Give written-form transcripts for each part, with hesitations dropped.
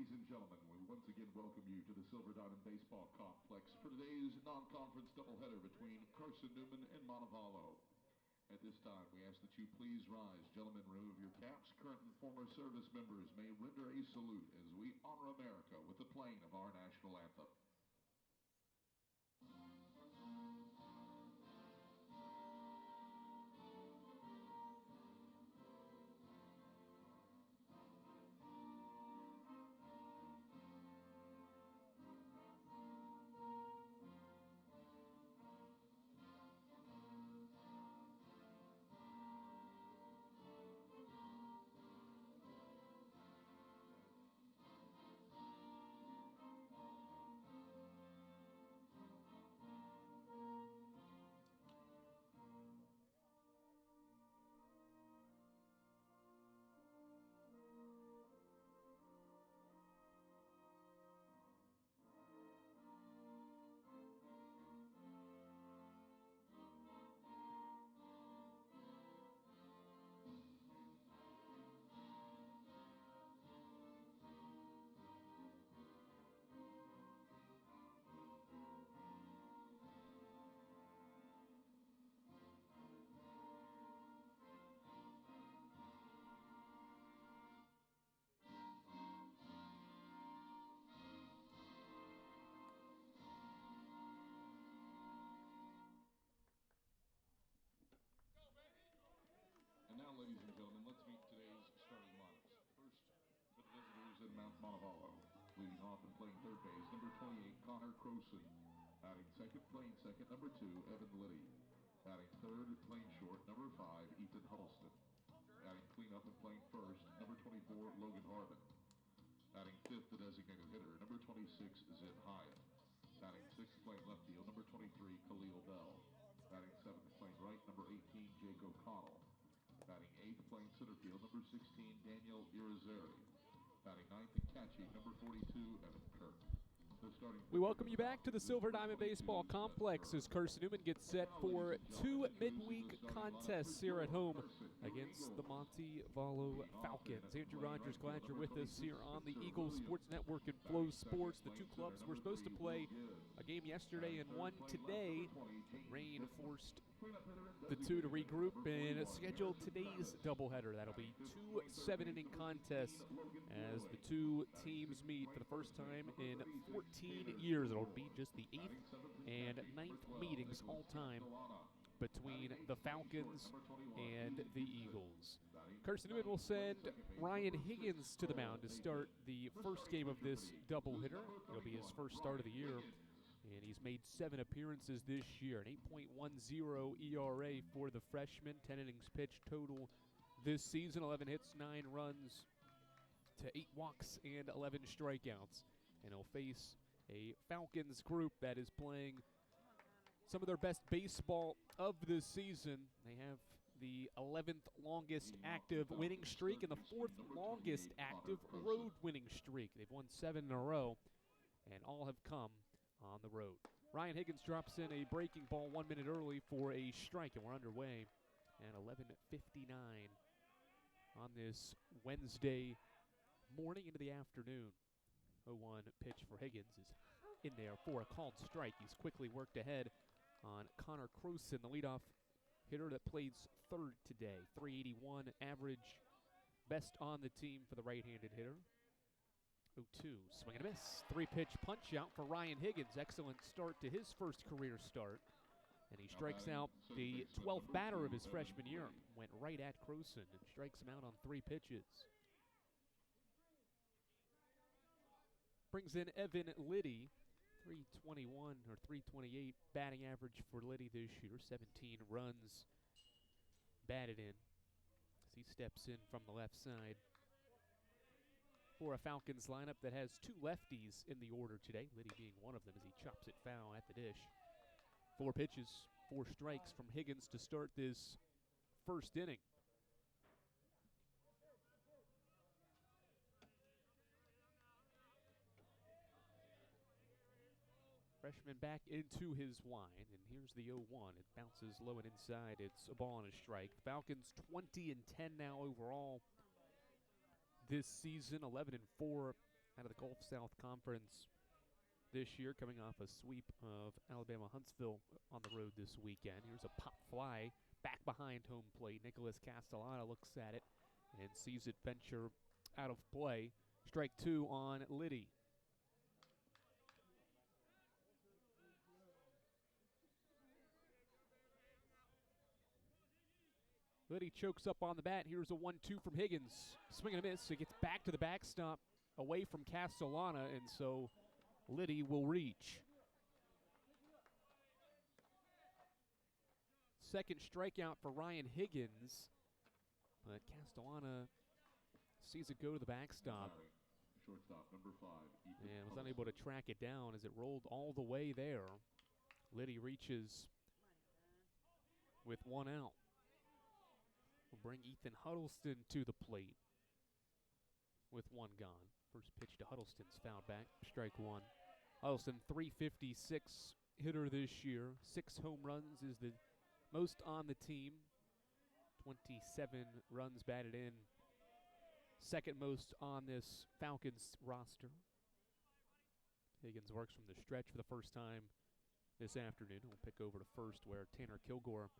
Ladies and gentlemen, we once again welcome you to the Silver Diamond Baseball Complex for today's non-conference doubleheader between Carson-Newman and Montevallo. At this time, we ask that you please rise. Gentlemen, remove your caps. Current and former service members may render a salute as we honor America with the playing of our national anthem. And now, ladies and gentlemen, let's meet today's starting lineups. First, for the visitors in Montevallo, leading off and playing third base, number 28, Connor Croson. Batting second, playing second, number 2, Evan Liddy. Batting third, playing short, number 5, Ethan Huddleston. Batting cleanup and playing first, number 24, Logan Harvin. Batting fifth, the designated hitter, number 26, Zid Hyatt. Batting sixth, playing left field, number 23, Khalil Bell. Batting seventh, playing right, number 18, Jake O'Connell. Batting eighth, playing center field, number 16, Daniel Irizarry. Batting ninth and catching, number 42, Evan Kirk. We welcome you back to the Silver Diamond Baseball Complex as Carson-Newman gets set for two midweek contests here at home against the Montevallo Falcons. Andrew Rogers, glad you're with us here on the Eagles Sports Network and Flow Sports. The two clubs were supposed to play a game yesterday and one today. Rain forced the two to regroup and schedule today's doubleheader. That'll be two 7-inning contests as the two teams meet for the first time in 14 years. It'll be just the 8th and 9th meetings all time between the Falcons and the Eagles. Carson-Newman will send Ryan Higgins to the mound to start the first game of this doubleheader. It'll be his first start of the year, and he's made 7 appearances this year. An 8.10 ERA for the freshman. 10 innings pitched total this season. 11 hits, 9 runs to 8 walks and 11 strikeouts. And he'll face a Falcons group that is playing some of their best baseball of the season. They have the 11th longest active winning streak and the 4th longest active road winning streak. They've won 7 in a row, and all have come on the road. Ryan Higgins drops in a breaking ball 1 minute early for a strike, and we're underway at 11:59 on this Wednesday morning into the afternoon. 0-1 pitch for Higgins is in there for a called strike. He's quickly worked ahead on Connor Croson, the leadoff hitter that plays third today. 381 average, best on the team for the right-handed hitter. 0-2, swing and a miss. 3-pitch punch out for Ryan Higgins. Excellent start to his first career start. And he strikes out the 12th batter of his freshman year. Went right at Croson and strikes him out on 3 pitches. Brings in Evan Liddy. 321 or 328 batting average for Liddy this year. 17 runs batted in as he steps in from the left side for a Falcons lineup that has 2 lefties in the order today, Liddy being one of them as he chops it foul at the dish. 4 pitches, 4 strikes from Higgins to start this first inning. Freshman back into his line, and here's the 0-1. It bounces low and inside. It's a ball and a strike. Falcons 20-10 now overall this season, 11-4 out of the Gulf South Conference this year, coming off a sweep of Alabama Huntsville on the road this weekend. Here's a pop fly back behind home plate. Nicholas Castellano looks at it and sees it venture out of play. Strike two on Liddy. Liddy chokes up on the bat. Here's a 1-2 from Higgins. Swing and a miss. It gets back to the backstop away from Castellana, and so Liddy will reach. Second strikeout for Ryan Higgins, but Castellana sees it go to the backstop. Shortstop, number 5. And was unable to track it down as it rolled all the way there. Liddy reaches with one out. We'll bring Ethan Huddleston to the plate with one gone. First pitch to Huddleston's fouled back, strike one. Huddleston, 356 hitter this year. 6 home runs is the most on the team. 27 runs batted in. Second most on this Falcons roster. Higgins works from the stretch for the first time this afternoon. We'll pick over to first where Tanner Kilgore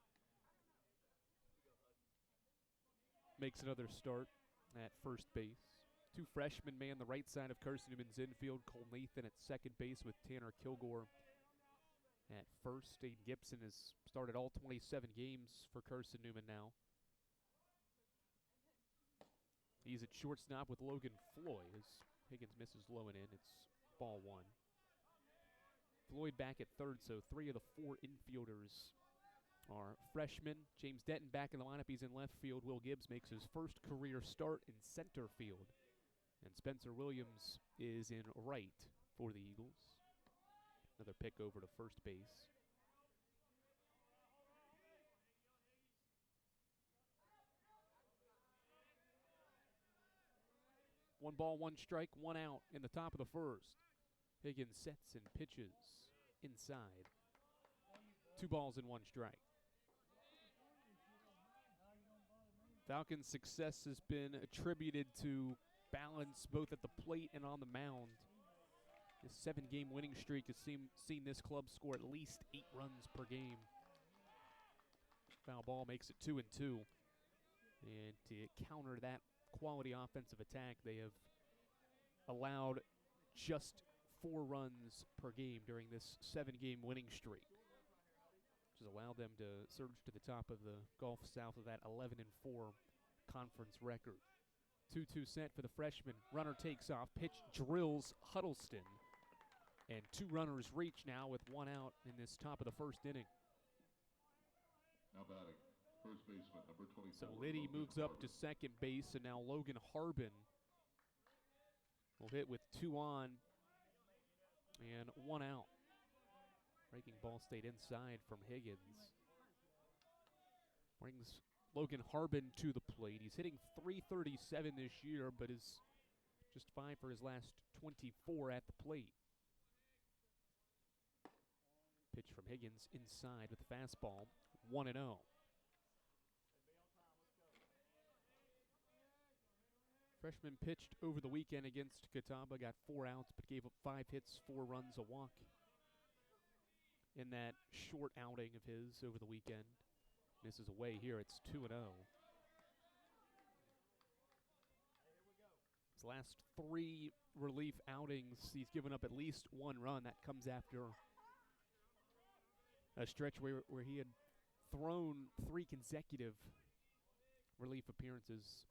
makes another start at first base. 2 freshmen man the right side of Carson-Newman's infield. Cole Nathan at second base with Tanner Kilgore at first. Aiden Gibson has started all 27 games for Carson-Newman now. He's at shortstop with Logan Floyd as Higgins misses low and in. It's ball one. Floyd back at third, so 3 of the 4 infielders are freshmen. James Denton back in the lineup. He's in left field. Will Gibbs makes his first career start in center field. And Spencer Williams is in right for the Eagles. Another pick over to first base. One ball, one strike, one out in the top of the first. Higgins sets and pitches inside. 2 balls and 1 strike. Falcons' success has been attributed to balance both at the plate and on the mound. This 7-game winning streak has seen this club score at least 8 runs per game. Foul ball makes it 2-2. And to counter that quality offensive attack, they have allowed just 4 runs per game during this 7-game winning streak, which has allowed them to surge to the top of the Gulf South of that 11-4 conference record. 2-2 set for the freshman. Runner takes off. Pitch drills Huddleston. And 2 runners reach now with 1 out in this top of the first inning. Now batting, first baseman, number 24. So Liddy moves up to second base, and now Logan Harbin will hit with 2 on and 1 out. Breaking ball stayed inside from Higgins. Brings Logan Harbin to the plate. He's hitting .337 this year, but is just 5 for his last 24 at the plate. Pitch from Higgins inside with the fastball, 1-0. Freshman pitched over the weekend against Catawba, got 4 outs, but gave up 5 hits, 4 runs, a walk in that short outing of his over the weekend. Misses away here. It's 2-0. His last 3 relief outings, he's given up at least 1 run. That comes after a stretch where he had thrown 3 consecutive relief appearances.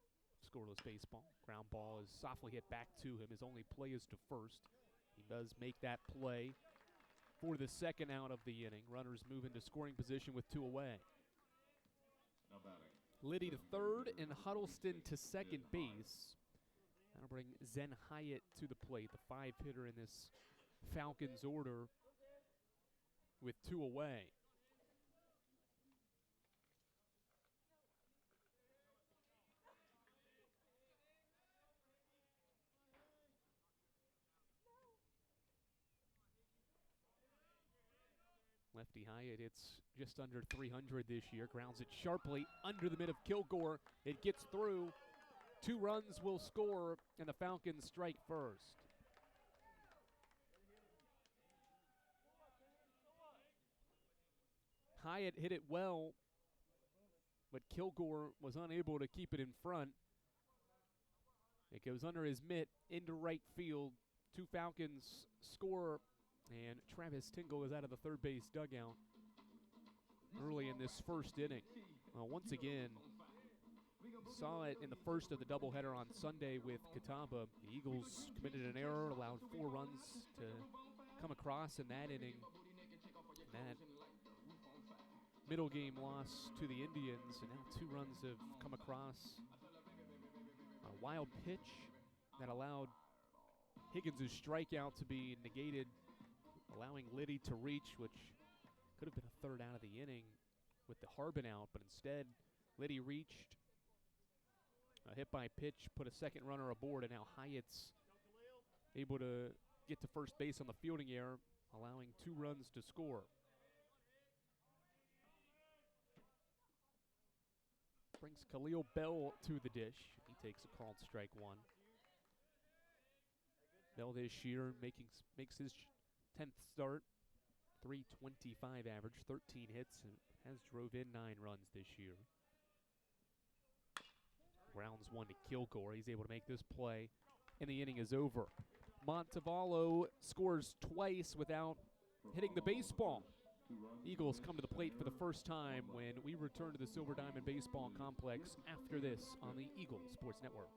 Scoreless baseball. Ground ball is softly hit back to him. His only play is to first. He does make that play for the second out of the inning. Runners move into scoring position with 2 away. Now batting. Liddy to third and Huddleston to second base. That'll bring Zen Hyatt to the plate, the 5-hitter in this Falcons order with 2 away. Lefty Hyatt hits just under 300 this year. Grounds it sharply under the mid of Kilgore. It gets through. 2 runs will score, and the Falcons strike first. Hyatt hit it well, but Kilgore was unable to keep it in front. It goes under his mitt into right field. 2 Falcons score, and Travis Tingle is out of the third base dugout early in this first inning. Once again, saw it in the first of the doubleheader on Sunday with Catawba. The Eagles committed an error, allowed 4 runs to come across in that inning. That middle game loss to the Indians, and now 2 runs have come across. A wild pitch that allowed Higgins' strikeout to be negated, allowing Liddy to reach, which could have been a third out of the inning with the Harbin out, but instead Liddy reached. A hit by pitch put a second runner aboard, and now Hyatt's able to get to first base on the fielding error, allowing 2 runs to score. Brings Khalil Bell to the dish. He takes a called strike 1. Bell this year makes his 10th start, .325 average, 13 hits, and has drove in 9 runs this year. Grounds 1 to Kilgore. He's able to make this play, and the inning is over. Montevallo scores twice without hitting the baseball. Eagles come to the plate for the first time when we return to the Silver Diamond Baseball Complex after this on the Eagles Sports Network.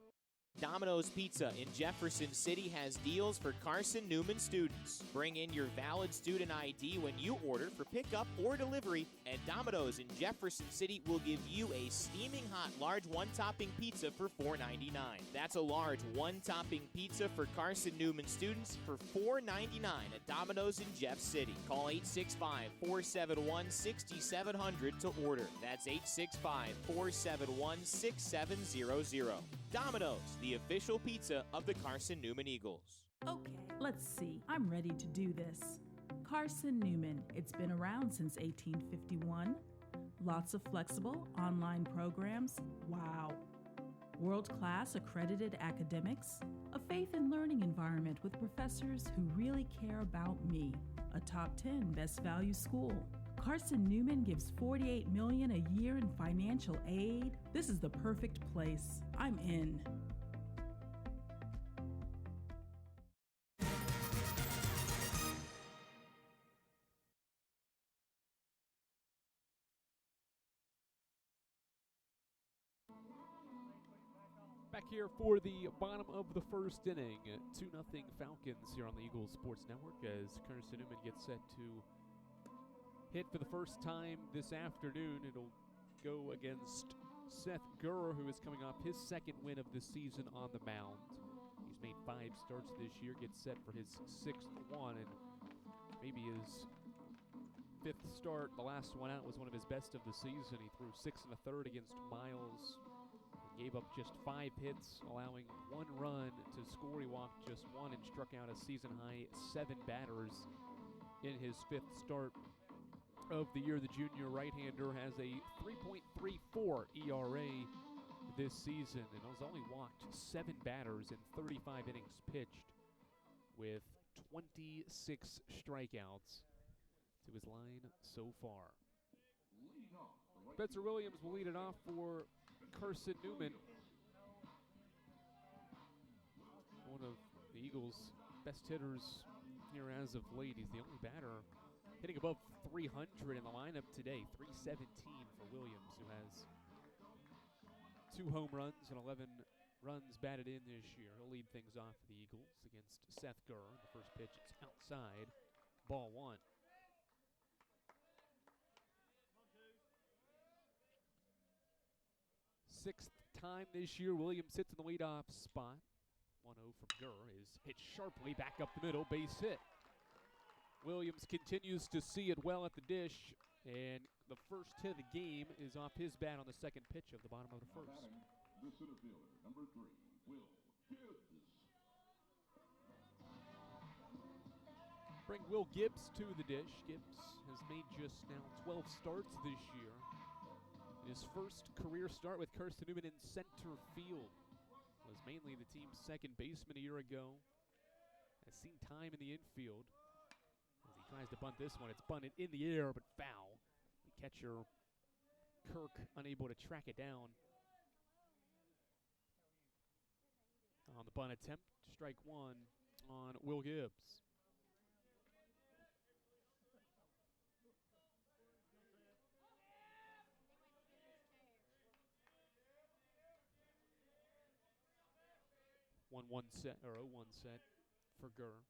Domino's Pizza in Jefferson City has deals for Carson-Newman students. Bring in your valid student ID when you order for pickup or delivery, and Domino's in Jefferson City will give you a steaming hot large one-topping pizza for $4.99. That's a large one-topping pizza for Carson-Newman students for $4.99 at Domino's in Jeff City. Call 865-471-6700 to order. That's 865-471-6700. Domino's, the official pizza of the Carson-Newman Eagles. Okay, let's see. I'm ready to do this. Carson-Newman. It's been around since 1851. Lots of flexible online programs. Wow. World-class accredited academics. A faith and learning environment with professors who really care about me. A top 10 best value school. Carson-Newman gives $48 million a year in financial aid. This is the perfect place. I'm in. Back here for the bottom of the first inning. 2-0 Falcons here on the Eagles Sports Network as Carson-Newman gets set to hit for the first time this afternoon. It'll go against Seth Gurr, who is coming off his second win of the season on the mound. He's made 5 starts this year, gets set for his 6th one, and maybe his 5th start. The last one out was one of his best of the season. He threw 6 1/3 against Miles, gave up just 5 hits, allowing 1 run to score. He walked just 1 and struck out a season-high 7 batters in his 5th start of the year. The junior right-hander has a 3.34 ERA this season and has only walked 7 batters in 35 innings pitched with 26 strikeouts to his line so far. Spencer Williams will lead it off for Carson-Newman. One of the Eagles' best hitters here as of late. He's the only batter hitting above 300 in the lineup today. 317 for Williams, who has 2 home runs and 11 runs batted in this year. He'll lead things off for the Eagles against Seth Gurr. The first pitch is outside, ball 1. Sixth time this year, Williams sits in the leadoff spot. 1-0 from Gurr is hit sharply back up the middle, base hit. Williams continues to see it well at the dish, and the first hit of the game is off his bat on the second pitch of the bottom of the first. The center fielder, number 3, Will Gibbs. Bring Will Gibbs to the dish. Gibbs has made just now 12 starts this year. His first career start with Carson-Newman in center field. Was mainly the team's second baseman a year ago. Has seen time in the infield. As he tries to bunt this one, it's bunted in the air, but foul. He catcher, Kirk, unable to track it down. On the bunt attempt, strike one on Will Gibbs. One set or 0-1 set for Gurr.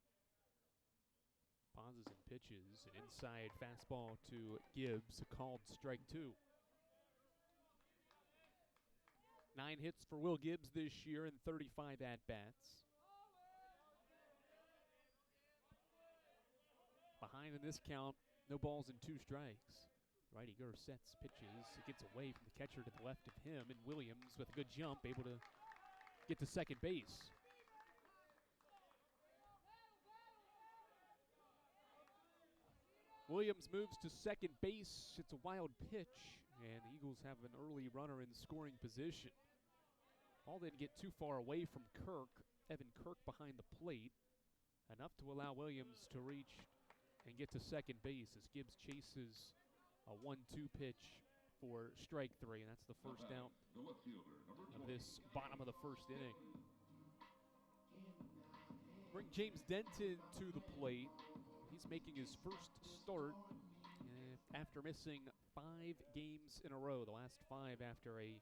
Pauses and pitches, an inside fastball to Gibbs, called strike two. 9 hits for Will Gibbs this year and 35 at-bats. Behind in this count, no balls and 2 strikes. Righty Gurr sets, pitches, it gets away from the catcher to the left of him, and Williams with a good jump, able to get to second base. Williams moves to second base. It's a wild pitch, and the Eagles have an early runner in scoring position. Ball didn't get too far away from Kirk. Evan Kirk behind the plate, enough to allow Williams to reach and get to second base as Gibbs chases a 1-2 pitch for strike 3, and that's the first out of this bottom of the first inning. Bring James Denton to the plate. He's making his first start after missing 5 games in a row, the last 5 after a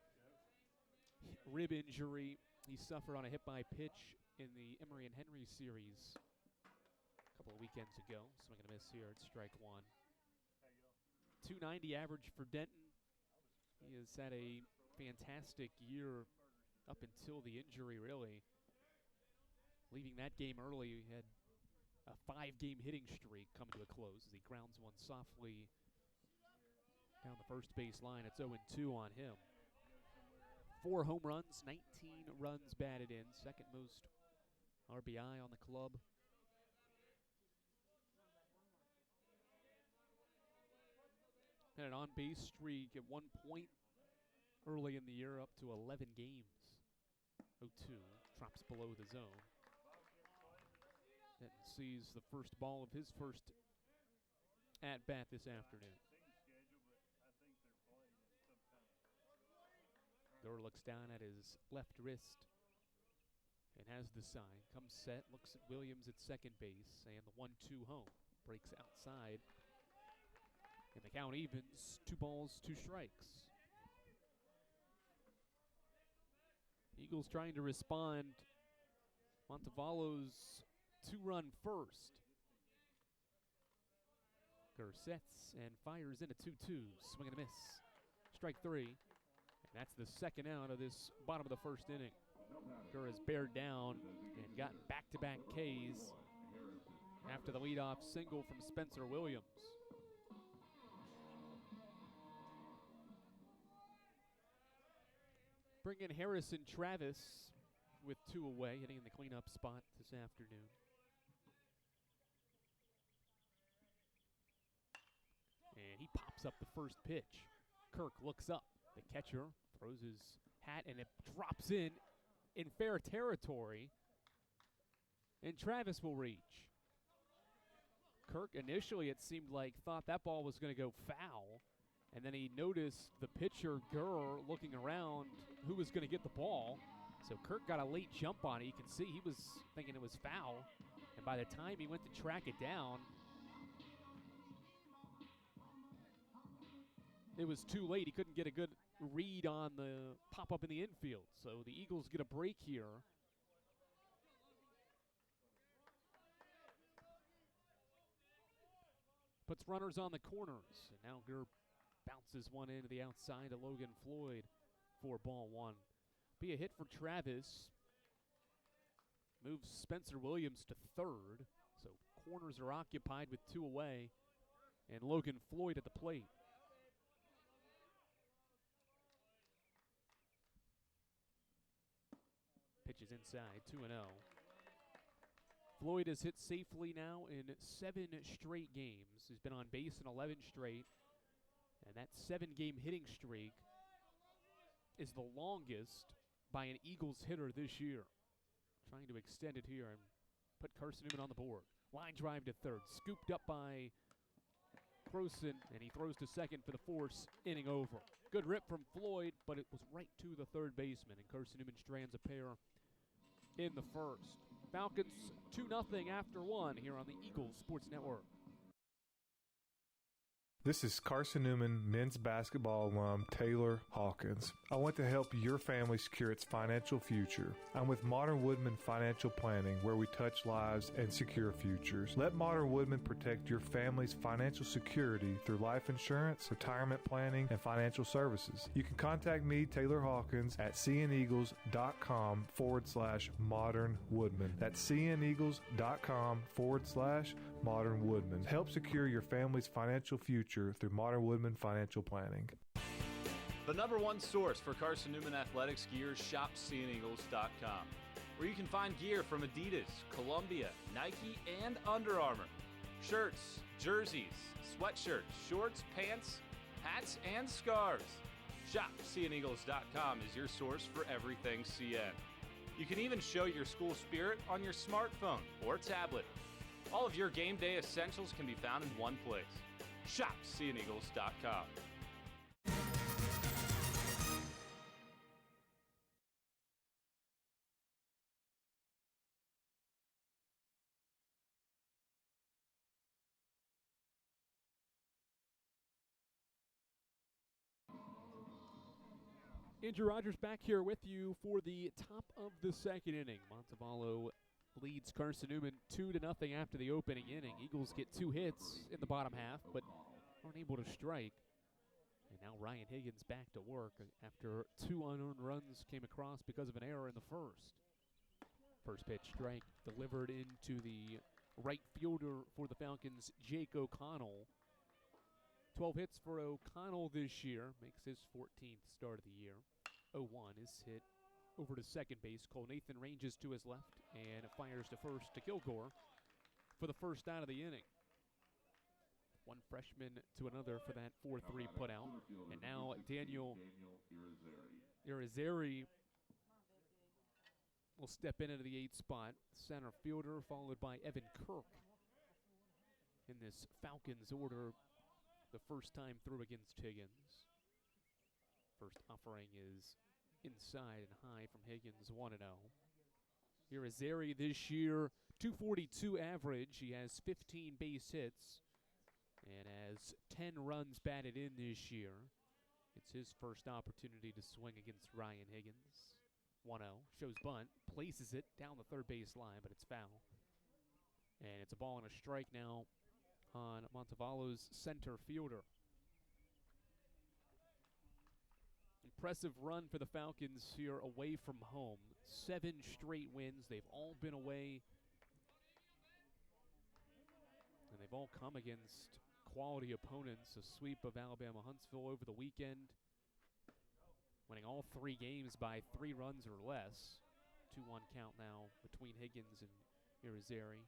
rib injury he suffered on a hit-by-pitch in the Emory and Henry series a couple of weekends ago. Swing and a miss here at strike 1. 290 average for Denton. He has had a fantastic year up until the injury, really. Leaving that game early, he had a 5-game hitting streak come to a close as he grounds one softly down the first base line. It's 0-2 on him. 4 home runs, 19 runs batted in, second most RBI on the club. Had an on-base streak at one point early in the year up to 11 games. 0-2, drops below the zone. Denton sees the first ball of his first at-bat this afternoon. Gurr looks down at his left wrist and has the sign. Comes set, looks at Williams at second base, and the 1-2 home. Breaks outside, and the count evens. 2 balls, 2 strikes. Eagles trying to respond. Montevallo's 2-run first. Gurr sets and fires in a 2-2. Swing and a miss. Strike 3. And that's the second out of this bottom of the first inning. Gurr has bared down and gotten back-to-back Ks after the leadoff single from Spencer Williams. Bring in Harrison Travis with 2 away, hitting in the cleanup spot this afternoon. And he pops up the first pitch. Kirk looks up. The catcher throws his hat, and it drops in fair territory. And Travis will reach. Kirk initially, it seemed like, thought that ball was going to go foul. And then he noticed the pitcher, Gurr, looking around who was going to get the ball. So Kirk got a late jump on it. You can see he was thinking it was foul. And by the time he went to track it down, it was too late. He couldn't get a good read on the pop-up in the infield. So the Eagles get a break here. Puts runners on the corners. And now Gurr bounces one into the outside to Logan Floyd for ball 1. Be a hit for Travis. Moves Spencer Williams to third. So corners are occupied with 2 away. And Logan Floyd at the plate. Pitches inside, 2-0. Floyd has hit safely now in 7 straight games. He's been on base in 11 straight. And that 7-game hitting streak is the longest by an Eagles hitter this year. Trying to extend it here and put Carson-Newman on the board. Line drive to third. Scooped up by Croson, and he throws to second for the force, inning over. Good rip from Floyd, but it was right to the third baseman, and Carson-Newman strands a pair in the first. Falcons 2-0 after one here on the Eagles Sports Network. This is Carson-Newman men's basketball alum Taylor Hawkins. I want to help your family secure its financial future. I'm with Modern Woodman Financial Planning, where we touch lives and secure futures. Let Modern Woodman protect your family's financial security through life insurance, retirement planning, and financial services. You can contact me, Taylor Hawkins, at cneagles.com/Modern Woodman. That's cneagles.com/Modern Woodman. Help secure your family's financial future through Modern Woodman Financial Planning. The number one source for Carson-Newman athletics gear is shopcneagles.com, where you can find gear from Adidas, Columbia, Nike, and Under Armour. Shirts, jerseys, sweatshirts, shorts, pants, hats, and scarves. Shopcneagles.com is your source for everything CN. You can even show your school spirit on your smartphone or tablet. All of your game day essentials can be found in one place. ShopCneagles.com. Andrew Rogers back here with you for the top of the second inning. Montevallo leads Carson-Newman 2-0 after the opening inning. Eagles get 2 hits in the bottom half, but aren't able to strike. And now Ryan Higgins back to work after 2 unearned runs came across because of an error in the first. First pitch strike delivered into the right fielder for the Falcons, Jake O'Connell. 12 hits for O'Connell this year, makes his 14th start of the year. 0-1 is hit over to second base. Cole Nathan ranges to his left and fires to first to Kilgore for the first out of the inning. One freshman to another for that 4-3 putout. And now Daniel Irizarry will step into the 8th spot. Center fielder, followed by Evan Kirk in this Falcons order the first time through against Higgins. First offering is inside and high from Higgins, 1-0. Irizarry this year, .242 average. He has 15 base hits and has 10 runs batted in this year. It's his first opportunity to swing against Ryan Higgins. 1-0, shows bunt, places it down the third base line, but it's foul. And it's a ball and a strike now on Montevallo's center fielder. Impressive run for the Falcons here away from home. 7 straight wins. They've all been away. And they've all come against quality opponents. A sweep of Alabama Huntsville over the weekend. Winning all 3 games by 3 runs or less. 2-1 count now between Higgins and Irizarry.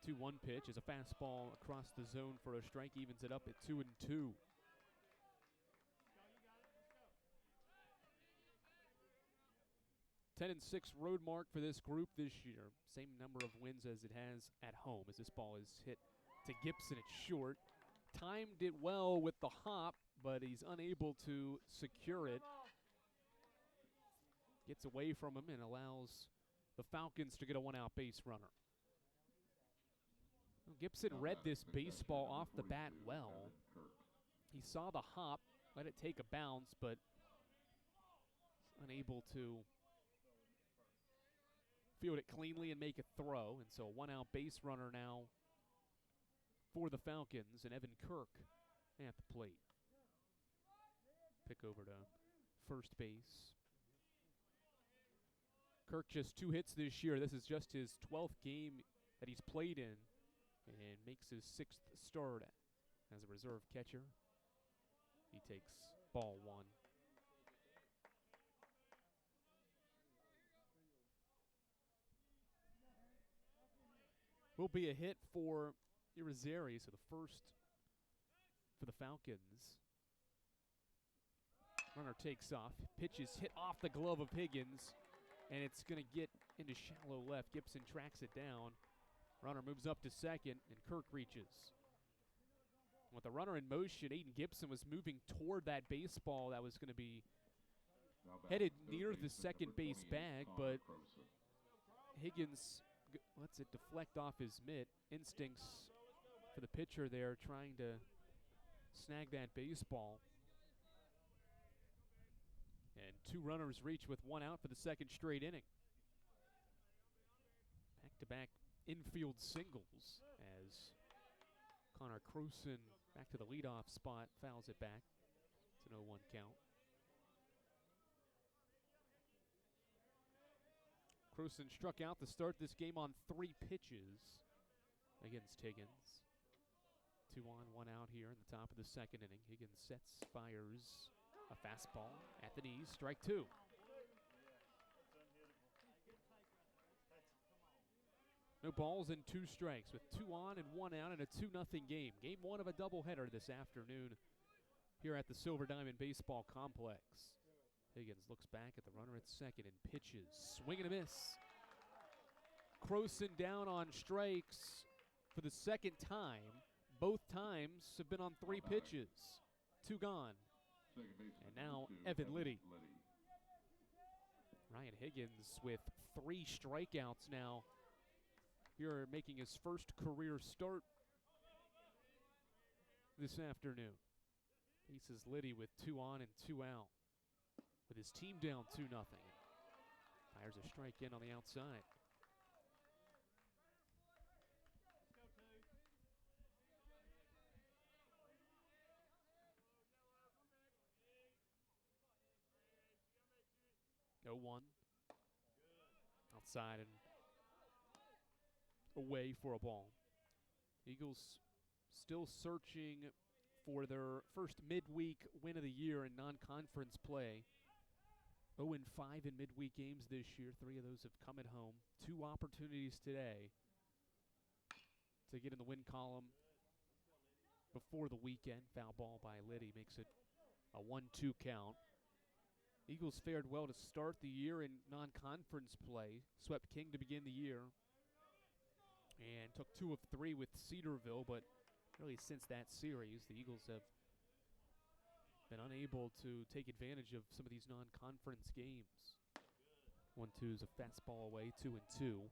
2-1 pitch is a fastball across the zone for a strike, evens it up at 2-2. Ten and 6 road mark for this group this year. Same number of wins as it has at home, as this ball is hit to Gibson. It's short. Timed it well with the hop, but he's unable to secure it. Gets away from him and allows the Falcons to get a 1-out base runner. Gibson read this baseball off the bat well. He saw the hop, let it take a bounce, but unable to field it cleanly and make a throw. And so a 1-out base runner now for the Falcons, and Evan Kirk at the plate. Pick over to first base. Kirk just 2 hits this year. This is just his 12th game that he's played in, and makes his 6th start as a reserve catcher. He takes ball 1. Will be a hit for Irizarry, so the first for the Falcons. Runner takes off. Pitch is hit off the glove of Higgins. and it's going to get into shallow left. Gibson tracks it down. Runner moves up to second, and Kirk reaches. With the runner in motion, Aiden Gibson was moving toward that baseball that was going to be headed near the second base bag, but Higgins lets it deflect off his mitt. Instincts for the pitcher there, trying to snag that baseball. And 2 runners reach with 1 out for the second straight inning. Back-to-back infield singles as Connor Croson back to the leadoff spot, fouls it back. It's an 0-1 count. Croson struck out to start this game on 3 pitches against Higgins. 2 on, 1 out here in the top of the second inning. Higgins sets, fires a fastball at the knees, strike 2. No balls and 2 strikes with 2 on and 1 out in a 2-0 game. Game 1 of a doubleheader this afternoon here at the Silver Diamond Baseball Complex. Higgins looks back at the runner at second and pitches. Swing and a miss. Croson down on strikes for the second time. Both times have been on 3 pitches. 2 gone. And now Evan Liddy. Ryan Higgins with 3 strikeouts now. Here making his first career start this afternoon. Faces Liddy with 2 on and 2 out. With his team down 2-0. Fires a strike in on the outside. Go 1. Outside and away for a ball. Eagles still searching for their first midweek win of the year in non-conference play. 0-5 in midweek games this year. 3 of those have come at home. 2 opportunities today to get in the win column before the weekend. Foul ball by Liddy makes it a 1-2 count. Eagles fared well to start the year in non-conference play. Swept King to begin the year. And took 2 of 3 with Cedarville, but really since that series, the Eagles have been unable to take advantage of some of these non-conference games. 1-2 is a fastball away, 2-2.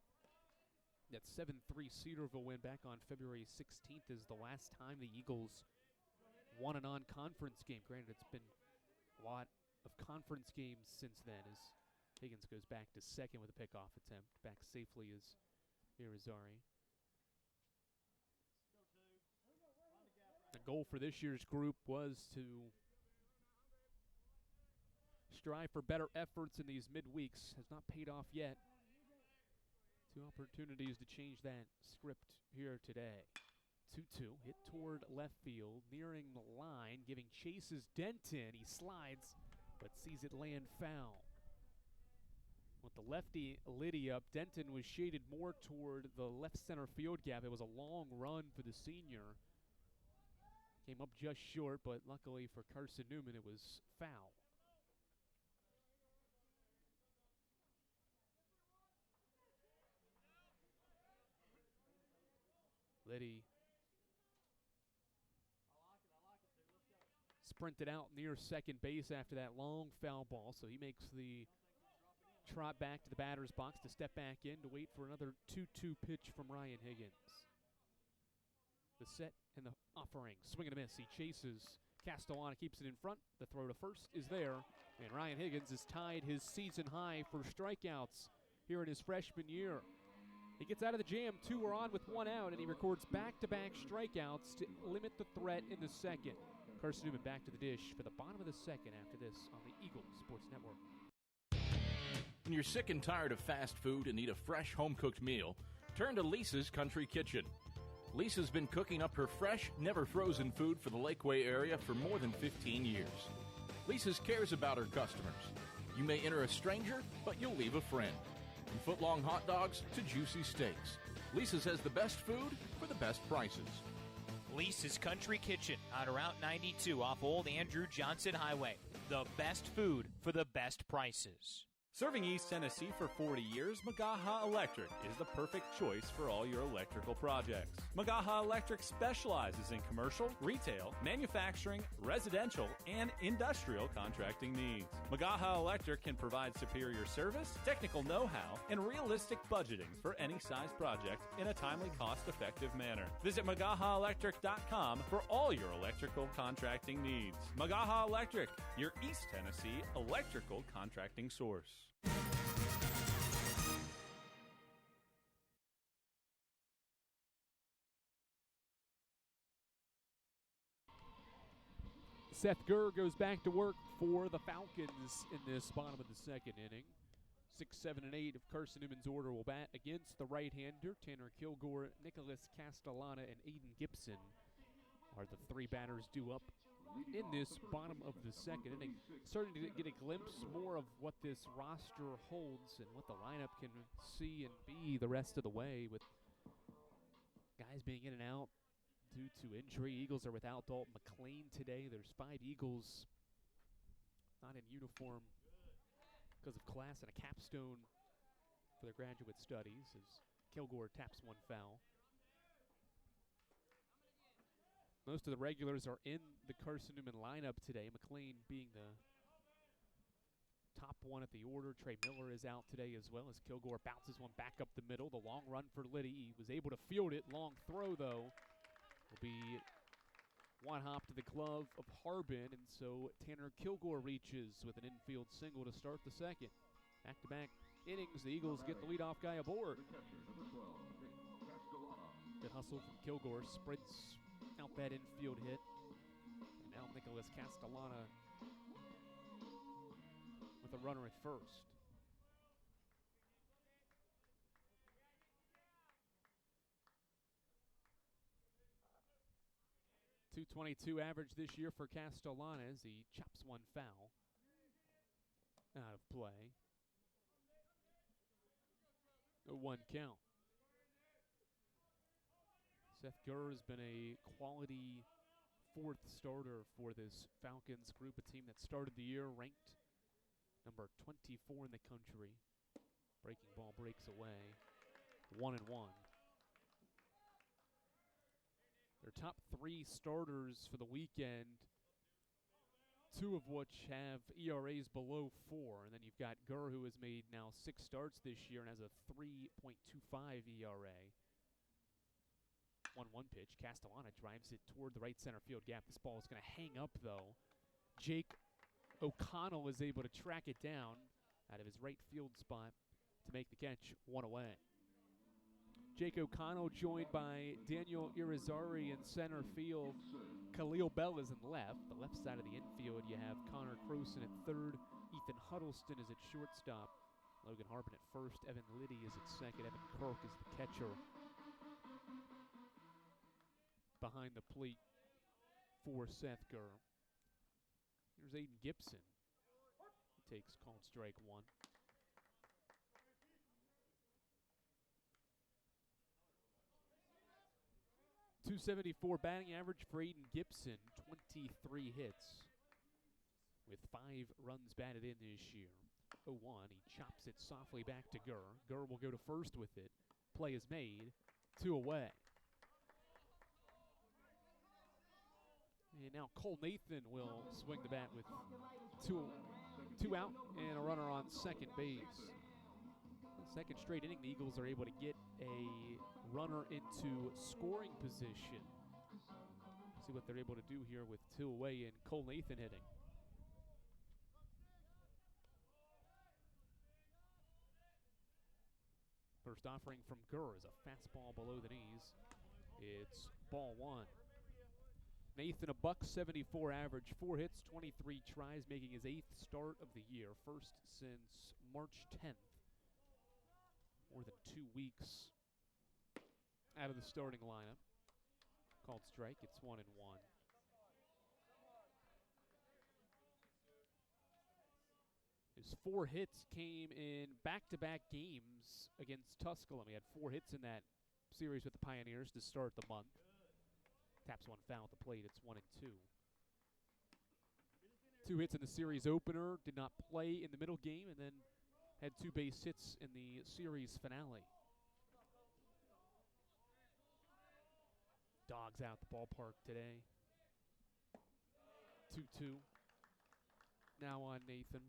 That 7-3 Cedarville win back on February 16th is the last time the Eagles won a non-conference game. Granted, it's been a lot of conference games since then as Higgins goes back to second with a pickoff attempt. Back safely is Irizarry. The goal for this year's group was to strive for better efforts in these midweeks. Has not paid off yet. 2 opportunities to change that script here today. 2-2, hit toward left field, nearing the line, giving chases Denton. He slides, but sees it land foul. With the lefty Liddy up, Denton was shaded more toward the left center field gap. It was a long run for the senior. Came up just short, but luckily for Carson-Newman, it was foul. Liddy sprinted out near second base after that long foul ball, so he makes the trot back to the batter's box to step back in to wait for another 2-2 pitch from Ryan Higgins. The set and the offering. Swing and a miss. He chases Castellana, keeps it in front. The throw to first is there. And Ryan Higgins has tied his season high for strikeouts here in his freshman year. He gets out of the jam. 2 are on with 1 out, and he records back-to-back strikeouts to limit the threat in the second. Carson-Newman back to the dish for the bottom of the second after this on the Eagle Sports Network. When you're sick and tired of fast food and need a fresh home-cooked meal, turn to Lisa's Country Kitchen. Lisa's been cooking up her fresh, never-frozen food for the Lakeway area for more than 15 years. Lisa's cares about her customers. You may enter a stranger, but you'll leave a friend. From foot-long hot dogs to juicy steaks, Lisa's has the best food for the best prices. Lisa's Country Kitchen on Route 92 off Old Andrew Johnson Highway. The best food for the best prices. Serving East Tennessee for 40 years, Magaha Electric is the perfect choice for all your electrical projects. Magaha Electric specializes in commercial, retail, manufacturing, residential, and industrial contracting needs. Magaha Electric can provide superior service, technical know-how, and realistic budgeting for any size project in a timely, cost-effective manner. Visit MagahaElectric.com for all your electrical contracting needs. Magaha Electric, your East Tennessee electrical contracting source. Seth Gurr goes back to work for the Falcons in this bottom of the second inning. 6, 7, and 8 of Carson-Newman's order will bat against the right-hander. Tanner Kilgore, Nicholas Castellana, and Aiden Gibson are the three batters due up in this bottom of the second inning. Starting to get a glimpse more of what this roster holds and what the lineup can see and be the rest of the way, with guys being in and out due to injury. Eagles are without Dalton McClain today. There's 5 Eagles not in uniform because of class and a capstone for their graduate studies, as Kilgore taps one foul. Most of the regulars are in the Carson-Newman lineup today, McClain being the top one at the order. Trey Miller is out today as well, as Kilgore bounces one back up the middle. The long run for Liddy. He was able to field it. Long throw, though, will be one hop to the glove of Harbin, and so Tanner Kilgore reaches with an infield single to start the second. Back-to-back innings, the Eagles get the leadoff guy aboard. Good hustle from Kilgore, sprints out that infield hit. And now Nicholas Castellana with a runner at first. .222 average this year for Castellana as he chops one foul out of play. A 1 count. Seth Gurr has been a quality 4th starter for this Falcons group, a team that started the year ranked number 24 in the country. Breaking ball breaks away. 1-1. Their top 3 starters for the weekend, 2 of which have ERAs below 4. And then you've got Gurr, who has made now 6 starts this year and has a 3.25 ERA. 1-1 pitch. Castellana drives it toward the right center field gap. This ball is going to hang up, though. Jake O'Connell is able to track it down out of his right field spot to make the catch. 1 away. Jake O'Connell joined by Daniel Irizarry in center field. Khalil Bell is in left. The left side of the infield, you have Connor Croson at third. Ethan Huddleston is at shortstop. Logan Harbin at first. Evan Liddy is at second. Evan Kirk is the catcher behind the plate for Seth Gurr. Here's Aiden Gibson. He takes called strike 1. .274 batting average for Aiden Gibson, 23 hits with 5 runs batted in this year. 0-1, he chops it softly back to Gurr. Gurr will go to first with it. Play is made, 2 away. And now Cole Nathan will swing the bat with two out and a runner on second base. Second straight inning, the Eagles are able to get a runner into scoring position. See what they're able to do here with 2 away and Cole Nathan hitting. First offering from Gurr is a fastball below the knees. It's ball 1. Nathan, a .174 average, 4 hits, 23 tries, making his 8th start of the year, first since March 10th. More than 2 weeks out of the starting lineup. Called strike, it's 1-1. His 4 hits came in back-to-back games against Tusculum. He had 4 hits in that series with the Pioneers to start the month. Taps one foul at the plate, it's 1-2. 2 hits in the series opener, did not play in the middle game, and then had 2 base hits in the series finale. Dogs out the ballpark today. 2-2. Now on Nathan.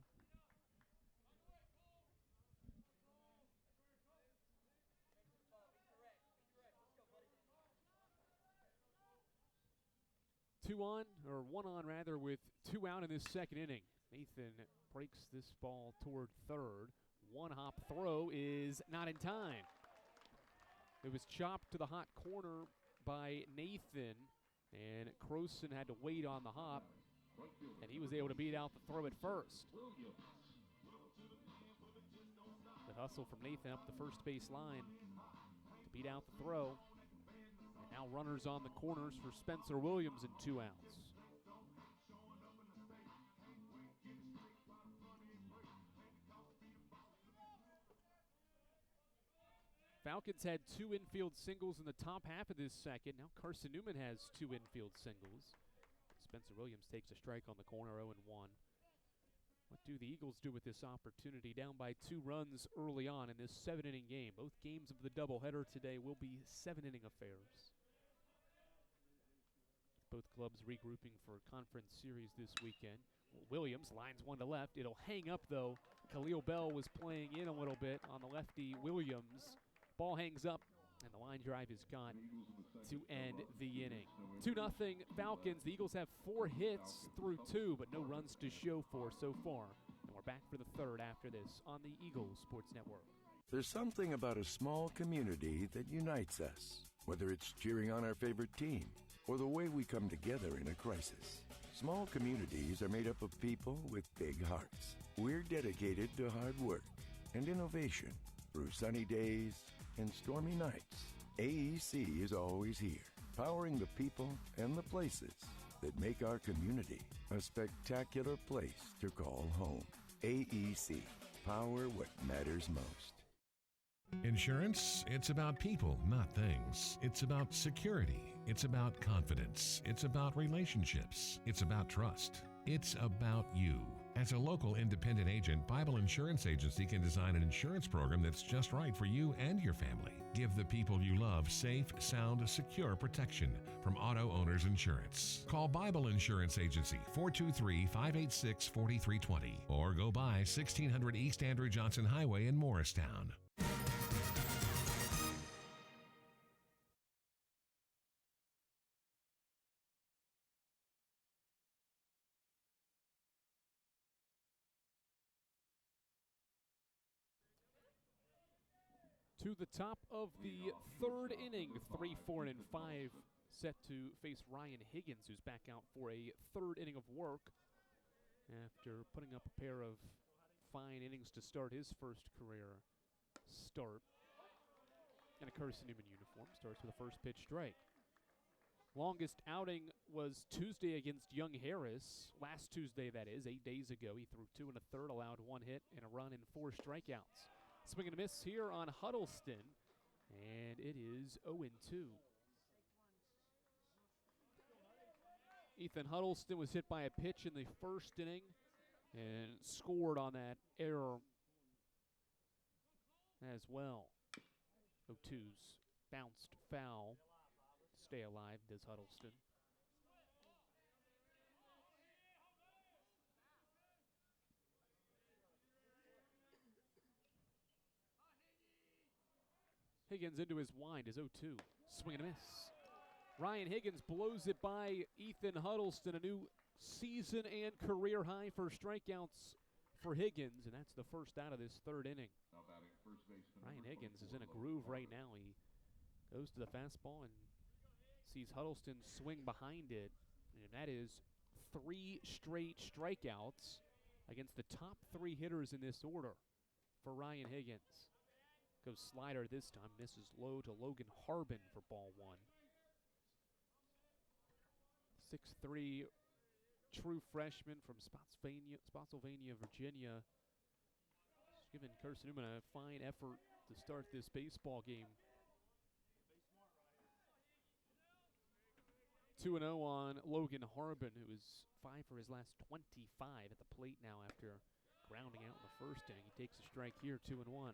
One on rather, with 2 out in this second inning. Nathan breaks this ball toward third. One hop throw is not in time. It was chopped to the hot corner by Nathan, and Croson had to wait on the hop, and he was able to beat out the throw at first. The hustle from Nathan up the first base line to beat out the throw. And now runners on the corners for Spencer Williams and 2 outs. Falcons had 2 infield singles in the top half of this second. Now Carson-Newman has 2 infield singles. Spencer Williams takes a strike on the corner, 0-1. What do the Eagles do with this opportunity? Down by 2 runs early on in this 7-inning game. Both games of the doubleheader today will be 7-inning affairs. Both clubs regrouping for conference series this weekend. Williams lines one to left. It'll hang up, though. Khalil Bell was playing in a little bit on the lefty Williams. Ball hangs up, and the line drive is gone to end the inning. 2-0 Falcons. The Eagles have 4 hits through 2, but no runs to show for so far. And we're back for the third after this on the Eagles Sports Network. There's something about a small community that unites us, whether it's cheering on our favorite team or the way we come together in a crisis. Small communities are made up of people with big hearts. We're dedicated to hard work and innovation through sunny days and stormy nights. AEC is always here, powering the people and the places that make our community a spectacular place to call home. AEC, power what matters most. Insurance, it's about people, not things. It's about security. It's about confidence. It's about relationships. It's about trust. It's about you. As a local independent agent, Bible Insurance Agency can design an insurance program that's just right for you and your family. Give the people you love safe, sound, secure protection from Auto Owners Insurance. Call Bible Insurance Agency 423-586-4320 or go by 1600 East Andrew Johnson Highway in Morristown. To the top of the third inning, 3, 4, and 5 set to face Ryan Higgins, who's back out for a third inning of work after putting up a pair of fine innings to start his first career start. In a Carson-Newman uniform, starts with a first pitch strike. Longest outing was Tuesday against Young Harris. Last Tuesday, that is, 8 days ago. He threw 2 1/3, allowed 1 hit and a run and 4 strikeouts. Swing and a miss here on Huddleston, and it is 0-2. Ethan Huddleston was hit by a pitch in the first inning and scored on that error as well. 0-2's bounced foul. Stay alive, does Huddleston. Higgins into his wind is 0-2. Swing and a miss. Ryan Higgins blows it by Ethan Huddleston, a new season and career high for strikeouts for Higgins, and that's the first out of this third inning. Ryan Higgins is in a groove right now. He goes to the fastball and sees Huddleston swing behind it, and that is 3 straight strikeouts against the top 3 hitters in this order for Ryan Higgins. Goes slider this time, misses low to Logan Harbin for ball 1. 6'3", true freshman from Spotsylvania, Virginia. He's given Carson-Newman a fine effort to start this baseball game. 2-0 on Logan Harbin, who is 5 for his last 25 at the plate now after grounding out in the first inning. He takes a strike here, 2-1.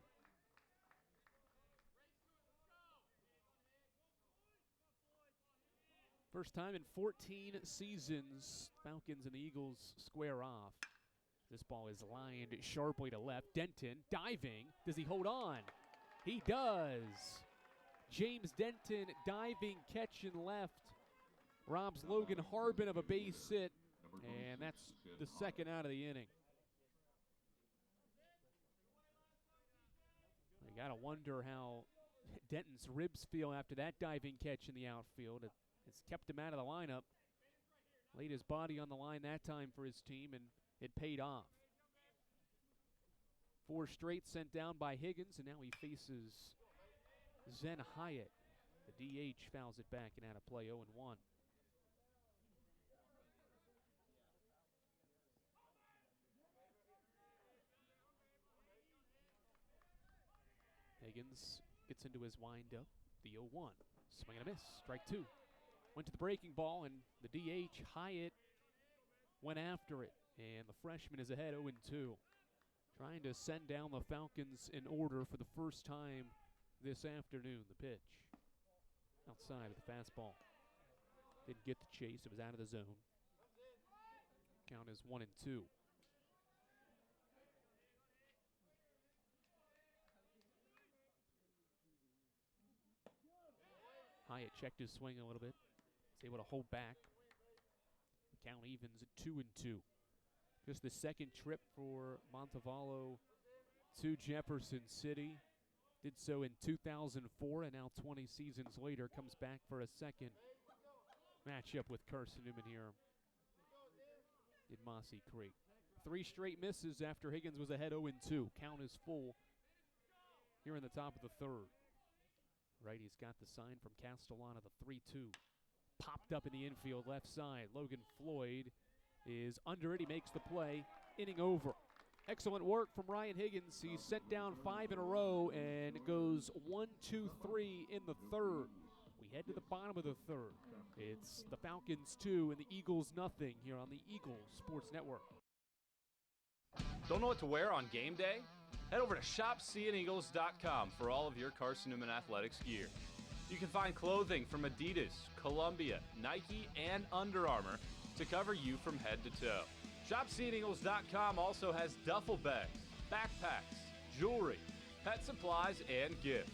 First time in 14 seasons, Falcons and the Eagles square off. This ball is lined sharply to left. Denton diving. Does he hold on? He does. James Denton diving catch in left. Robs Logan Harbin of a base hit, and that's the second out of the inning. You got to wonder how Denton's ribs feel after that diving catch in the outfield. It's kept him out of the lineup. Laid his body on the line that time for his team, and it paid off. 4 straight sent down by Higgins, and now he faces Zen Hyatt. The DH fouls it back and out of play, 0-1. Higgins gets into his windup. The 0-1. Swing and a miss. Strike 2. Went to the breaking ball, and the DH, Hyatt, went after it. And the freshman is ahead 0-2. Trying to send down the Falcons in order for the first time this afternoon. The pitch outside of the fastball. Didn't get the chase. It was out of the zone. Count is 1-2. Hyatt checked his swing a little bit. Was able to hold back. Count evens at 2-2. Just the second trip for Montevallo to Jefferson City. Did so in 2004, and now 20 seasons later comes back for a second matchup with Carson-Newman here in Mossy Creek. 3 straight misses after Higgins was ahead 0-2. Count is full here in the top of the third. Righty's got the sign from Castellana, the 3-2. Popped up in the infield left side. Logan Floyd is under it. He makes the play. Inning over. Excellent work from Ryan Higgins. He's sent down 5 in a row and goes 1, 2, 3 in the third. We head to the bottom of the third. It's the Falcons 2 and the Eagles nothing here on the Eagles Sports Network. Don't know what to wear on game day? Head over to shopseeandeagles.com for all of your Carson-Newman athletics gear. You can find clothing from Adidas, Columbia, Nike, and Under Armour to cover you from head to toe. ShopSeeAndEagles.com also has duffel bags, backpacks, jewelry, pet supplies, and gifts.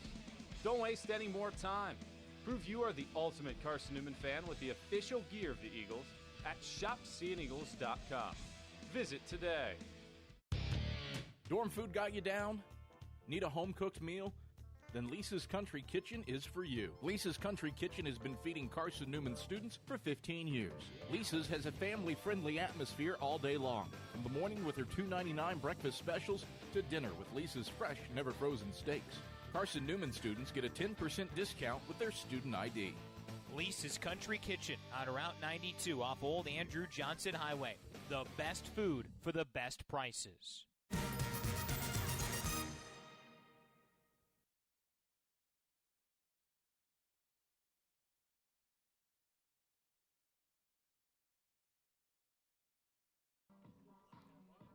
Don't waste any more time. Prove you are the ultimate Carson-Newman fan with the official gear of the Eagles at ShopSeeAndEagles.com. Visit today. Dorm food got you down? Need a home-cooked meal? Then Lisa's Country Kitchen is for you. Lisa's Country Kitchen has been feeding Carson-Newman students for 15 years. Lisa's has a family-friendly atmosphere all day long, from the morning with her $2.99 breakfast specials to dinner with Lisa's fresh, never-frozen steaks. Carson-Newman students get a 10% discount with their student ID. Lisa's Country Kitchen on Route 92 off Old Andrew Johnson Highway. The best food for the best prices.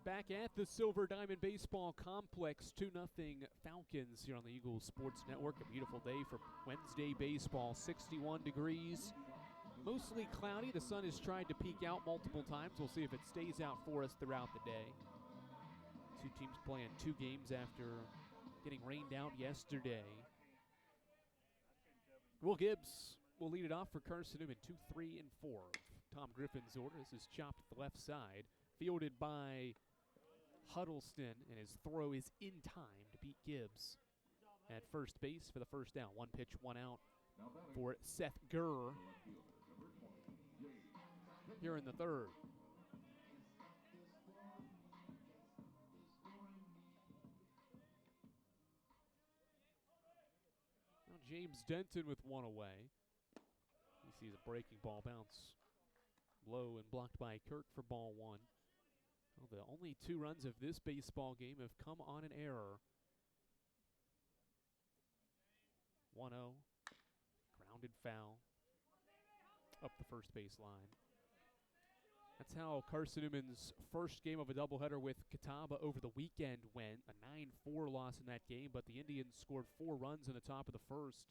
Back at the Silver Diamond Baseball Complex, 2-0 Falcons here on the Eagles Sports Network. A beautiful day for Wednesday baseball, 61 degrees. Mostly cloudy. The sun has tried to peek out multiple times. We'll see if it stays out for us throughout the day. 2 teams playing 2 games after getting rained out yesterday. Will Gibbs will lead it off for Carson-Newman, 2, 3, and 4. Tom Griffin's order. This is chopped to the left side. Fielded by Huddleston, and his throw is in time to beat Gibbs at first base for the first down. 1 pitch, 1 out for Seth Gurr here in the third. Now James Denton with 1 away. He sees a breaking ball bounce low and blocked by Kirk for ball 1. Well, the only 2 runs of this baseball game have come on an error. 1-0, grounded foul up the first base line. That's how Carson-Newman's first game of a doubleheader with Catawba over the weekend went. A 9-4 loss in that game, but the Indians scored 4 runs in the top of the first,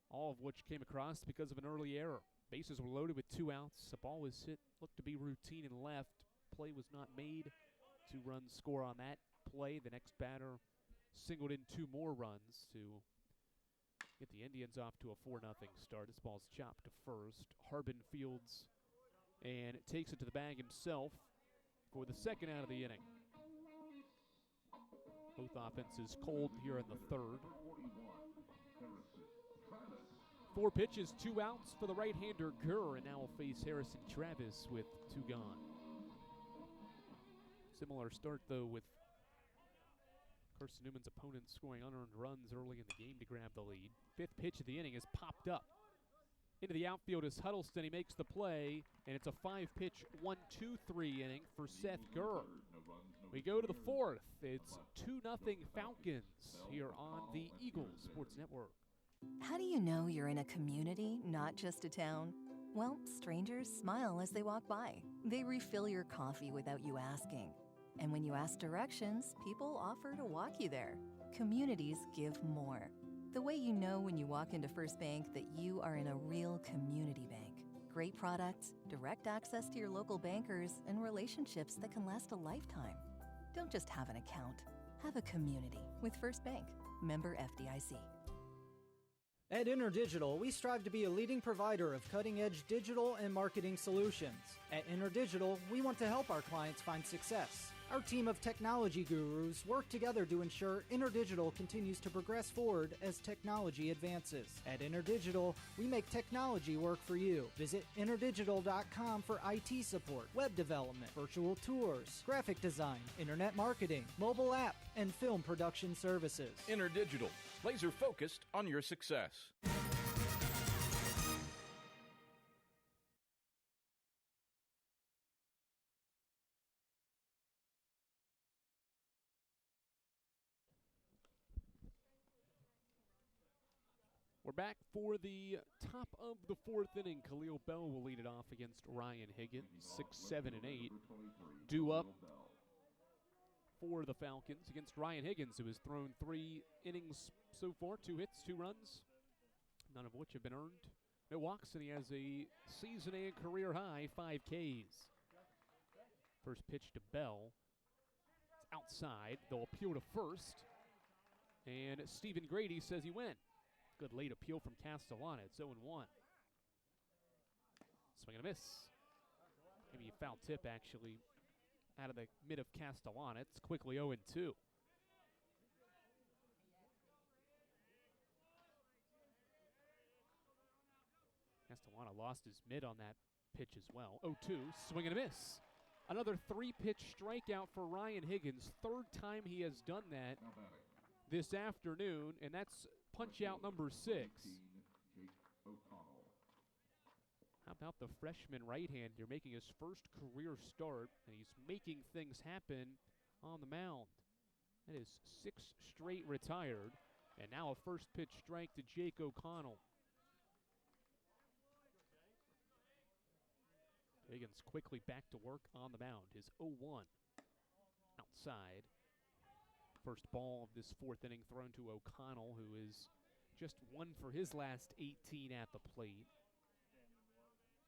all of which came across because of an early error. Bases were loaded with 2 outs. A ball was hit, looked to be routine and left. Play was not made. 2 runs score on that play. The next batter singled in 2 more runs to get the Indians off to a 4-0 start. This ball's chopped to first. Harbin fields and takes it to the bag himself for the second out of the inning. Both offenses cold here in the third. 4 pitches, 2 outs for the right-hander Gurr, and now will face Harrison Travis with 2 gone. Similar start, though, with Carson-Newman's opponents scoring unearned runs early in the game to grab the lead. 5th pitch of the inning is popped up. Into the outfield is Huddleston. He makes the play, and it's a 5-pitch 1-2-3 inning for Seth Gurr. We go to the 4th. It's 2-0 Falcons here on the Eagles Sports Network. How do you know you're in a community, not just a town? Well, strangers smile as they walk by. They refill your coffee without you asking. And when you ask directions, people offer to walk you there. Communities give more. The way you know when you walk into First Bank that you are in a real community bank. Great products, direct access to your local bankers, and relationships that can last a lifetime. Don't just have an account. Have a community with First Bank. Member FDIC. At InterDigital, we strive to be a leading provider of cutting-edge digital and marketing solutions. At InterDigital, we want to help our clients find success. Our team of technology gurus work together to ensure InterDigital continues to progress forward as technology advances. At InterDigital, we make technology work for you. Visit interdigital.com for IT support, web development, virtual tours, graphic design, internet marketing, mobile app, and film production services. InterDigital, laser focused on your success. We're back for the top of the 4th inning. Khalil Bell will lead it off against Ryan Higgins. 6, 7, and 8. Due up for the Falcons against Ryan Higgins, who has thrown 3 innings so far, 2 hits, 2 runs, none of which have been earned. No walks, and he has a season and career high 5 Ks. First pitch to Bell. It's outside. They'll appeal to first. And Stephen Grady says he went. Good late appeal from Castellana. It's 0-1. Swing and a miss. Maybe a foul tip, actually, out of the mid of Castellana. It's quickly 0-2. Castellana lost his mid on that pitch as well. 0-2. Swing and a miss. Another 3-pitch strikeout for Ryan Higgins. 3rd time he has done that this afternoon, and that's punch out number 6. How about the freshman right-hander making his first career start, and he's making things happen on the mound. That is 6 straight retired, and now a first pitch strike to Jake O'Connell. Higgins quickly back to work on the mound. His 0-1 outside. First ball of this 4th inning thrown to O'Connell, who is just 1 for his last 18 at the plate.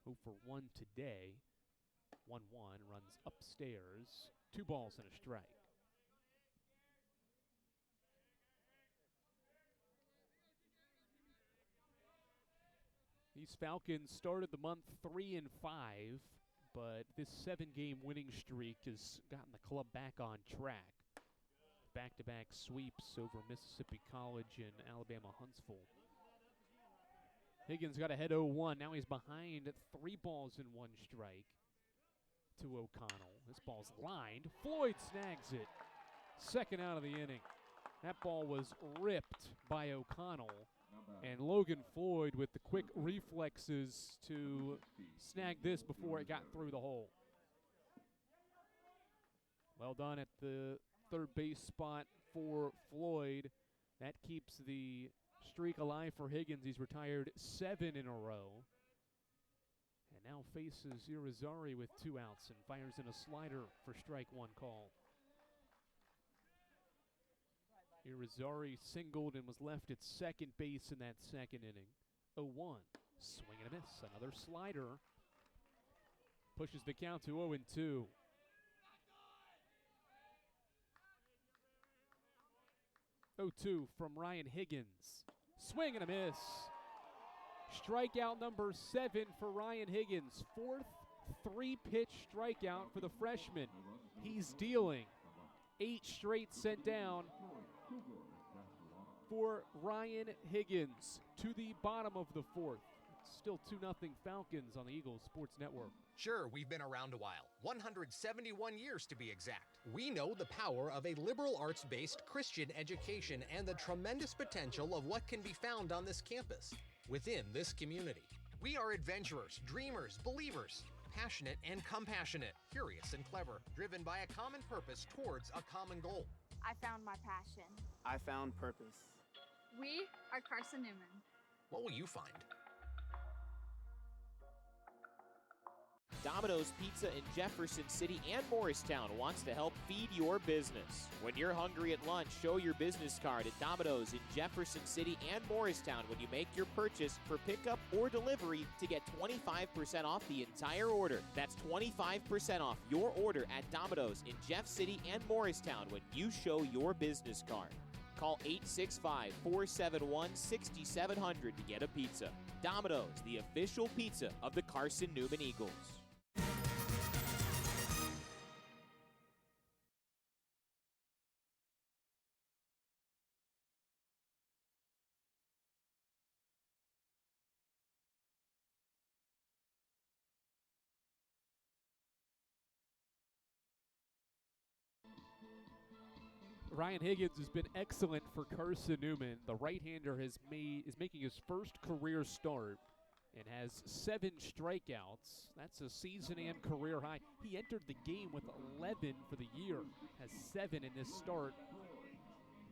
0 for 1 today. 1-1, runs upstairs. 2 balls and a strike. These Falcons started the month 3-5, but this 7-game winning streak has gotten the club back on track. Back-to-back sweeps over Mississippi College and Alabama Huntsville. Higgins got ahead 0-1. Now he's behind 3 balls and 1 strike to O'Connell. This ball's lined. Floyd snags it. Second out of the inning. That ball was ripped by O'Connell. And Logan Floyd with the quick reflexes to snag this before it got through the hole. Well done at the 3rd base spot for Floyd. That keeps the streak alive for Higgins. He's retired 7 in a row. And And now faces Irizarry with 2 outs and fires in a slider for strike 1 call. Irizarry singled and was left at second base in that second inning. 0-1. Swing and a miss. Another slider. Pushes the count to 0-2. From Ryan Higgins. Swing and a miss. Strikeout number 7 for Ryan Higgins. 4th 3-pitch strikeout for the freshman. He's dealing. 8 straight sent down for Ryan Higgins to the bottom of the 4th. It's still 2-0 Falcons on the Eagles Sports Network. Sure, we've been around a while, 171 years to be exact. We know the power of a liberal arts-based Christian education and the tremendous potential of what can be found on this campus, within this community. We are adventurers, dreamers, believers, passionate and compassionate, curious and clever, driven by a common purpose towards a common goal. I found my passion. I found purpose. We are Carson-Newman. What will you find? Domino's Pizza in Jefferson City and Morristown wants to help feed your business. When you're hungry at lunch, show your business card at Domino's in Jefferson City and Morristown when you make your purchase for pickup or delivery to get 25% off the entire order. That's 25% off your order at Domino's in Jeff City and Morristown when you show your business card. Call 865-471-6700 to get a pizza. Domino's, the official pizza of the Carson-Newman Eagles. Ryan Higgins has been excellent for Carson-Newman. The right-hander is making his first career start and has 7 strikeouts. That's a season and career high. He entered the game with 11 for the year, has 7 in this start,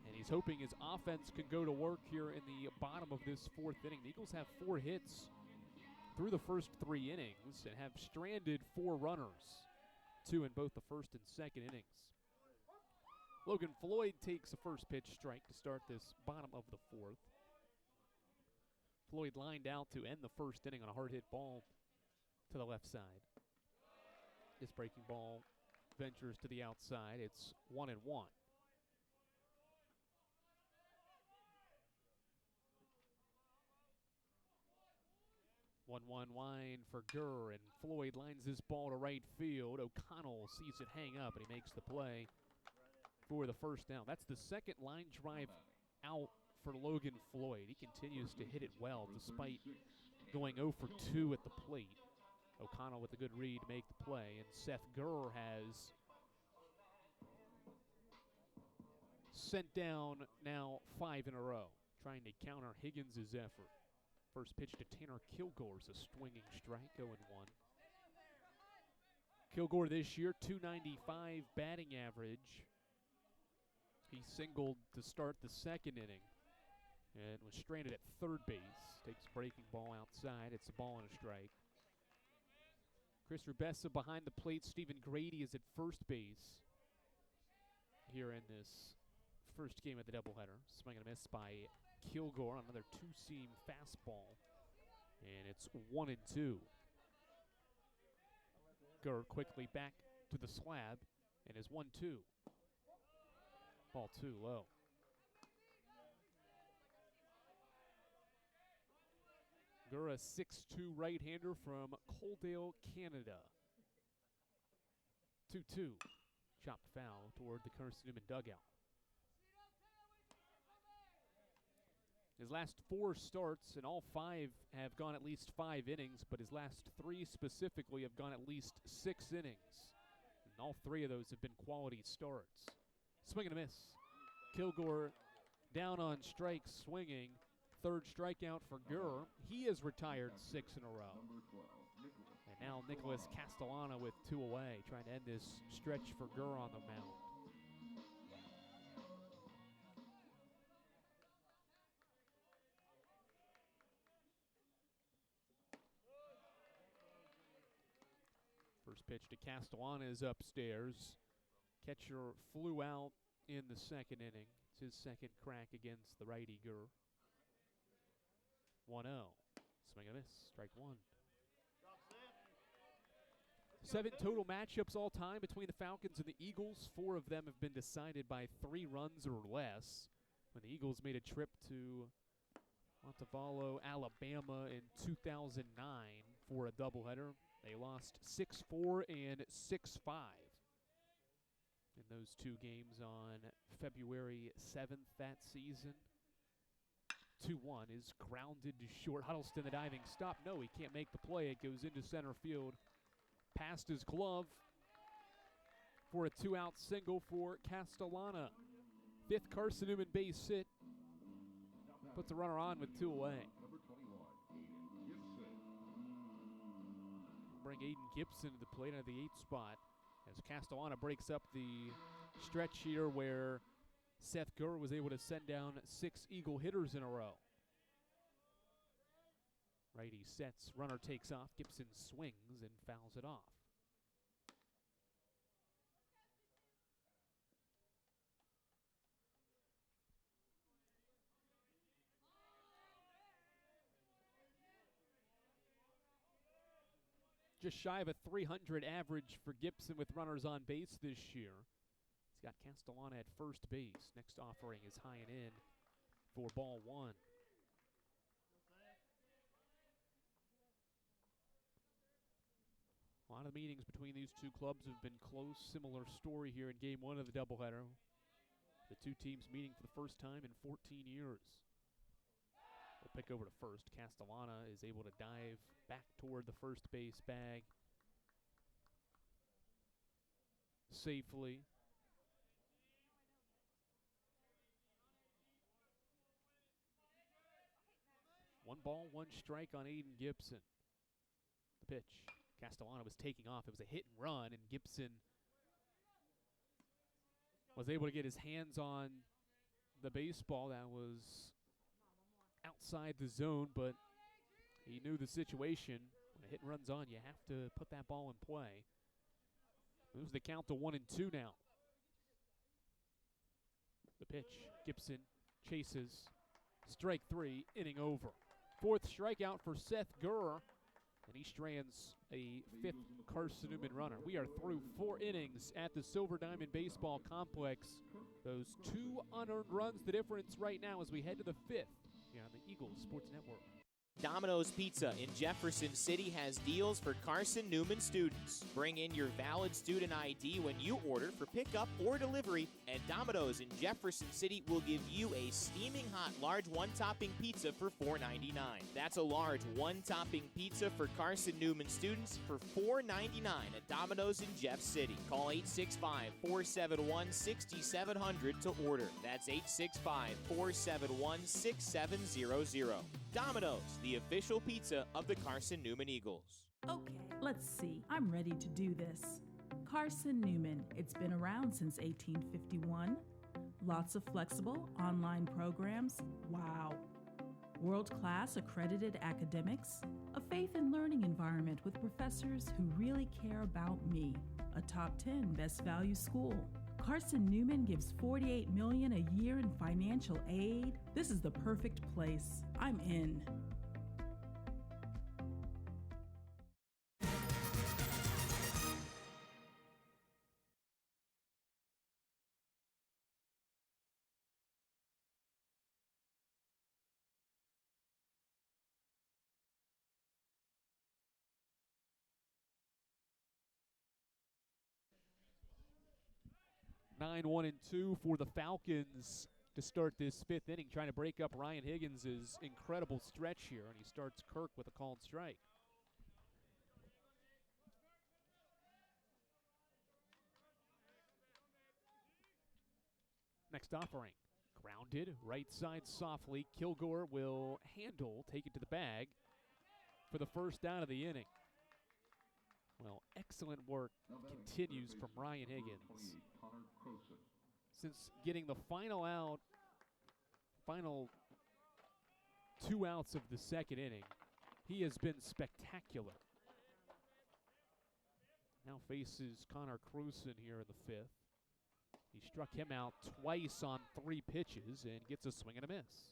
and he's hoping his offense can go to work here in the bottom of this 4th inning. The Eagles have 4 hits through the first 3 innings and have stranded 4 runners, 2 in both the first and second innings. Logan Floyd takes a first pitch strike to start this bottom of the 4th. Floyd lined out to end the first inning on a hard hit ball to the left side. This breaking ball ventures to the outside. It's 1-1. 1-1 line for Gurr, and Floyd lines this ball to right field. O'Connell sees it hang up, and he makes the play for the first down. That's the second line drive out for Logan Floyd. He continues to hit it well despite going 0 for 2 at the plate. O'Connell with a good read to make the play, and Seth Gurr has sent down now 5 in a row, trying to counter Higgins' effort. First pitch to Tanner Kilgore's a swinging strike, 0-1. Kilgore this year, .295 batting average. He singled to start the second inning and was stranded at third base. Takes a breaking ball outside. It's a ball and a strike. Chris Rubessa behind the plate. Stephen Grady is at first base here in this first game of the doubleheader. Swing and a miss by Kilgore on another 2-seam fastball. And it's 1-2. Gurr quickly back to the slab and is 1-2. Ball too low. Gurr, a 6'2" right-hander from Coaldale, Canada. 2-2. Chopped foul toward the Carson-Newman dugout. His last 4 starts, and all 5 have gone at least 5 innings, but his last 3 specifically have gone at least 6 innings. And all 3 of those have been quality starts. Swing and a miss. Kilgore down on strikes, swinging. Third strikeout for Gurr. He has retired 6 in a row. And now Nicholas Castellana with 2 away, trying to end this stretch for Gurr on the mound. First pitch to Castellana is upstairs. Catcher flew out in the second inning. It's his second crack against the righty Gurr. 1-0. Swing and a miss. Strike one. 7 total matchups all time between the Falcons and the Eagles. 4 of them have been decided by 3 runs or less. When the Eagles made a trip to Montevallo, Alabama in 2009 for a doubleheader, they lost 6-4 and 6-5 in those 2 games on February 7th that season. 2-1 is grounded to short. Huddleston, the diving stop. No, he can't make the play. It goes into center field. Past his glove for a 2-out single for Castellana. 5th Carson-Newman base hit. Puts the runner on with 2 away. Bring Aiden Gibson to the plate at the 8th spot as Castellana breaks up the stretch here where Seth Gurr was able to send down 6 Eagle hitters in a row. Righty sets, runner takes off, Gibson swings and fouls it off. Just shy of a 300 average for Gibson with runners on base this year. He's got Castellana at first base. Next offering is high and in for ball 1. A lot of meetings between these 2 clubs have been close. Similar story here in game 1 of the doubleheader. The 2 teams meeting for the first time in 14 years. We'll pick over to first. Castellana is able to dive back toward the first base bag safely. One ball, 1 strike on Aiden Gibson. The pitch. Castellana was taking off. It was a hit and run, and Gibson was able to get his hands on the baseball that was outside the zone, but he knew the situation. When a hit and run's on, you have to put that ball in play. Moves the count to 1-2 now. The pitch. Gibson chases. Strike 3, inning over. 4th strikeout for Seth Gurr, and he strands a 5th Carson-Newman runner. We are through 4 innings at the Silver Diamond Baseball Complex. Those 2 unearned runs the difference right now as we head to the 5th here on the Eagles Sports Network. Domino's Pizza in Jefferson City has deals for Carson-Newman students. Bring in your valid student ID when you order for pickup or delivery, and Domino's in Jefferson City will give you a steaming hot large 1-topping pizza for $4.99. That's a large 1-topping pizza for Carson-Newman students for $4.99 at Domino's in Jeff City. Call 865-471-6700 to order. That's 865-471-6700. Domino's, the official pizza of the Carson-Newman Eagles. Okay, let's see. I'm ready to do this. Carson-Newman. It's been around since 1851. Lots of flexible online programs. Wow. World-class accredited academics. A faith and learning environment with professors who really care about me. A top 10 best value school. Carson-Newman gives $48 million a year in financial aid. This is the perfect place. I'm in. 9-1-2 for the Falcons to start this 5th inning, trying to break up Ryan Higgins' incredible stretch here, and he starts Kirk with a called strike. Next offering, grounded, right side softly. Kilgore will handle, take it to the bag for the first down of the inning. Well, excellent work continues from Ryan Higgins. Since getting the final 2 outs of the second inning, he has been spectacular. Now faces Connor Cruson here in the 5th. He struck him out twice on 3 pitches and gets a swing and a miss.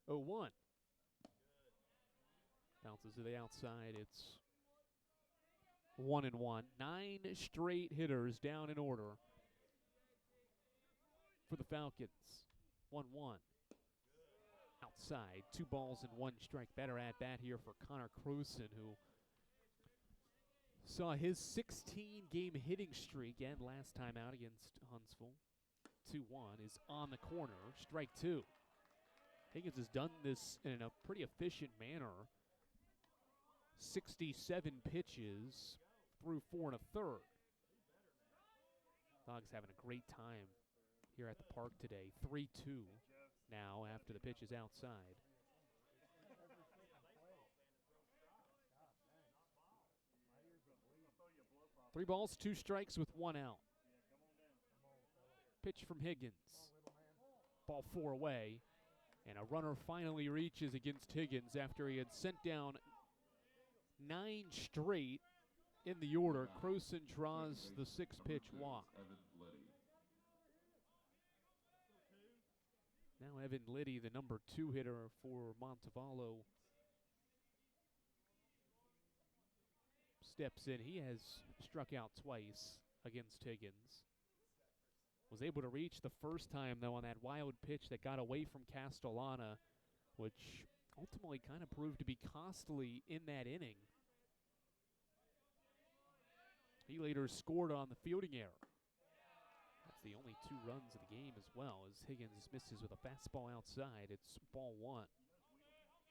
0-1. Bounces to the outside. It's 1-1. 9 straight hitters down in order for the Falcons. 1-1. Outside, 2 balls and 1 strike. Better at bat here for Connor Cruson, who saw his 16-game hitting streak end last time out against Huntsville. 2-1 is on the corner. Strike 2. Higgins has done this in a pretty efficient manner. 67 pitches through 4 1/3. Dogs having a great time here at the park today. 3-2 now after the pitch is outside. Three balls, 2 strikes with 1 out. Pitch from Higgins. Ball 4 away. And a runner finally reaches against Higgins after he had sent down 9 straight in the order. Croson draws the 6-pitch walk. Now Evan Liddy, the number 2 hitter for Montevallo, steps in. He has struck out twice against Higgins. Was able to reach the first time, though, on that wild pitch that got away from Castellana, which ultimately kind of proved to be costly in that inning. He later scored on the fielding error. That's the only 2 runs of the game as well, as Higgins misses with a fastball outside. It's ball 1.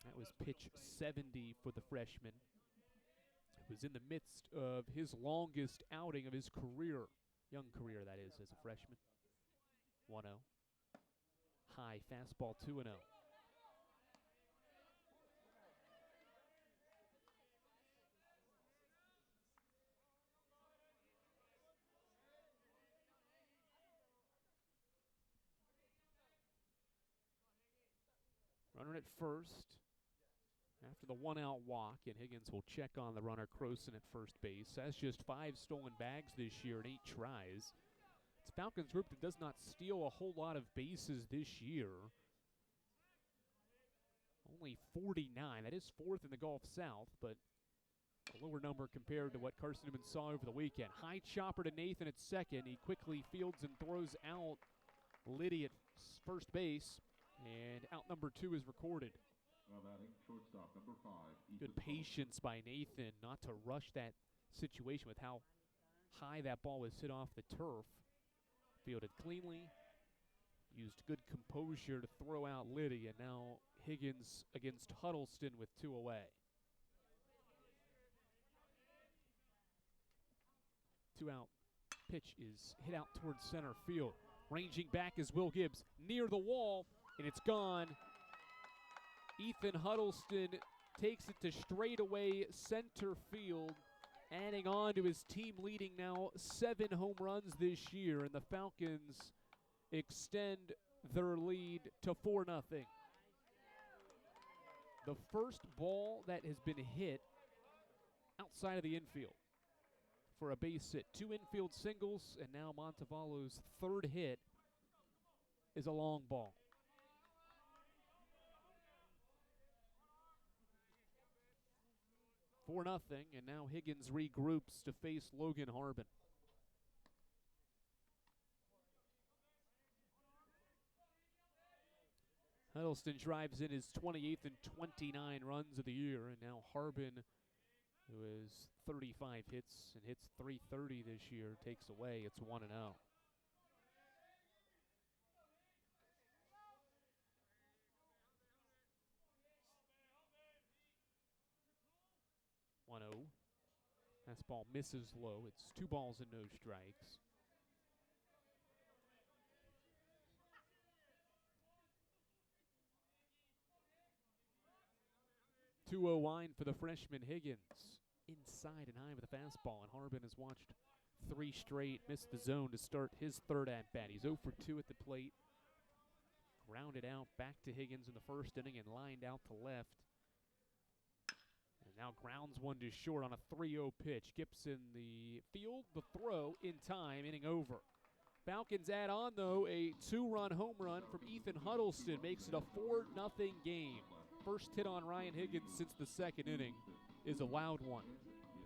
That was pitch 70 for the freshman. It was in the midst of his longest outing of his career. Young career, that is, as a freshman. 1-0. High fastball, 2-0. Runner at first after the 1-out walk, and Higgins will check on the runner, Croson, at first base. Has just 5 stolen bags this year in 8 tries. It's a Falcons group that does not steal a whole lot of bases this year. Only 49. That is 4th in the Gulf South, but a lower number compared to what Carson-Newman saw over the weekend. High chopper to Nathan at second. He quickly fields and throws out Liddy at first base, and out number 2 is recorded. Shortstop, number 5. Good patience by Nathan not to rush that situation with how high that ball was hit off the turf. Fielded cleanly, used good composure to throw out Liddy, and now Higgins against Huddleston with 2 away. 2-out pitch is hit out towards center field. Ranging back is Will Gibbs near the wall, and it's gone. Ethan Huddleston takes it to straightaway center field, adding on to his team-leading now 7 home runs this year, and the Falcons extend their lead to 4-0. The first ball that has been hit outside of the infield for a base hit. 2 infield singles, and now Montevallo's 3rd hit is a long ball. For nothing, and now Higgins regroups to face Logan Harbin. Huddleston drives in his 28th and 29 runs of the year, and now Harbin, who has 35 hits and hits .330 this year, takes away. It's 1-0. Fastball misses low. It's 2 balls and no strikes. .209 line for the freshman Higgins. Inside and high with a fastball, and Harbin has watched 3 straight, missed the zone to start his 3rd at-bat. He's 0 for 2 at the plate. Grounded out back to Higgins in the first inning and lined out to left. And now grounds one to short on a 3-0 pitch. Gibson the field, the throw in time, inning over. Falcons add on, though, a 2-run home run from Ethan Huddleston. Makes it a 4-0 game. First hit on Ryan Higgins since the second inning is a loud one.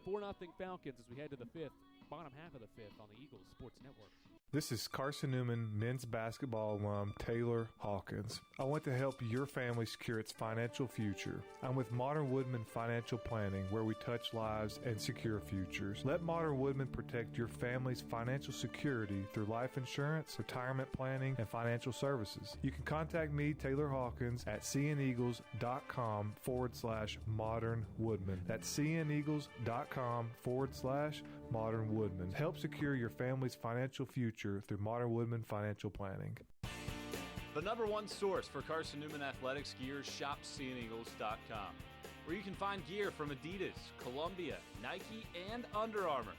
4-0 Falcons as we head to the fifth, bottom half of the fifth on the Eagles Sports Network. This is Carson-Newman men's basketball alum Taylor Hawkins. I want to help your family secure its financial future. I'm with Modern Woodman Financial Planning, where we touch lives and secure futures. Let Modern Woodman protect your family's financial security through life insurance, retirement planning, and financial services. You can contact me, Taylor Hawkins, at cneagles.com/Modern Woodman. That's cneagles.com/Modern Woodman. Help secure your family's financial future through Modern Woodman Financial Planning. The number one source for Carson-Newman athletics gear, shopseeandeagles.com, where you can find gear from Adidas, Columbia, Nike, and Under Armour.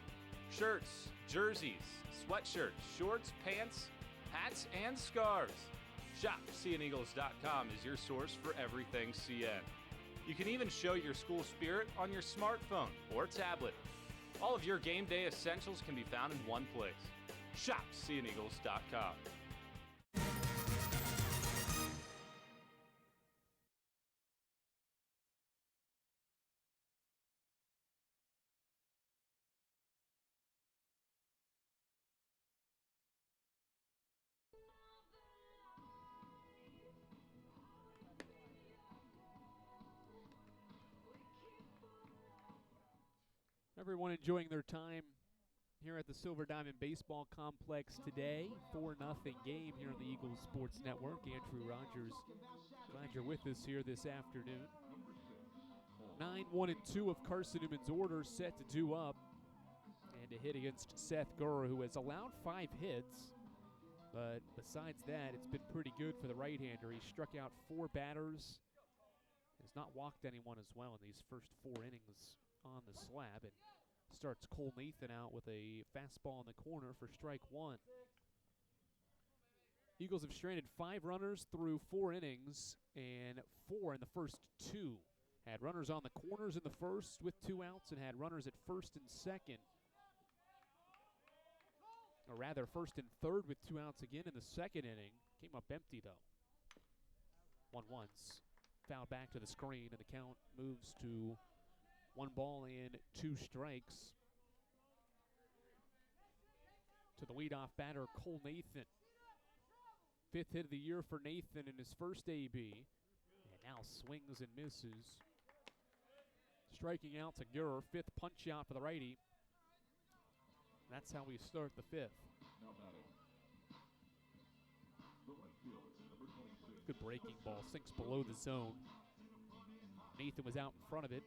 Shirts, jerseys, sweatshirts, shorts, pants, hats, and scarves. Shopseeandeagles.com is your source for everything CN. You can even show your school spirit on your smartphone or tablet. All of your game day essentials can be found in one place. ShopSeeAndEagles.com. Everyone enjoying their time here at the Silver Diamond Baseball Complex today. 4-0 game here on the Eagles Sports Network. Andrew Rogers, glad you're with us here this afternoon. 9-1-2 of Carson-Newman's order set to do up. And a hit against Seth Gurr, who has allowed 5 hits. But besides that, it's been pretty good for the right-hander. He struck out 4 batters. Has not walked anyone as well in these first 4 innings on the slab. And starts Cole Nathan out with a fastball in the corner for strike 1. Eagles have stranded 5 runners through 4 innings and 4 in the first 2. Had runners on the corners in the first with 2 outs and had runners at first and second. Or rather, first and third with 2 outs again in the second inning. Came up empty, though. 1-1's fouled back to the screen, and the count moves to 1 ball and 2 strikes. To the leadoff batter, Cole Nathan. 5th hit of the year for Nathan in his first AB. And now swings and misses. Striking out to Gurr. 5th punch out for the righty. That's how we start the 5th. Good breaking ball. Sinks below the zone. Nathan was out in front of it.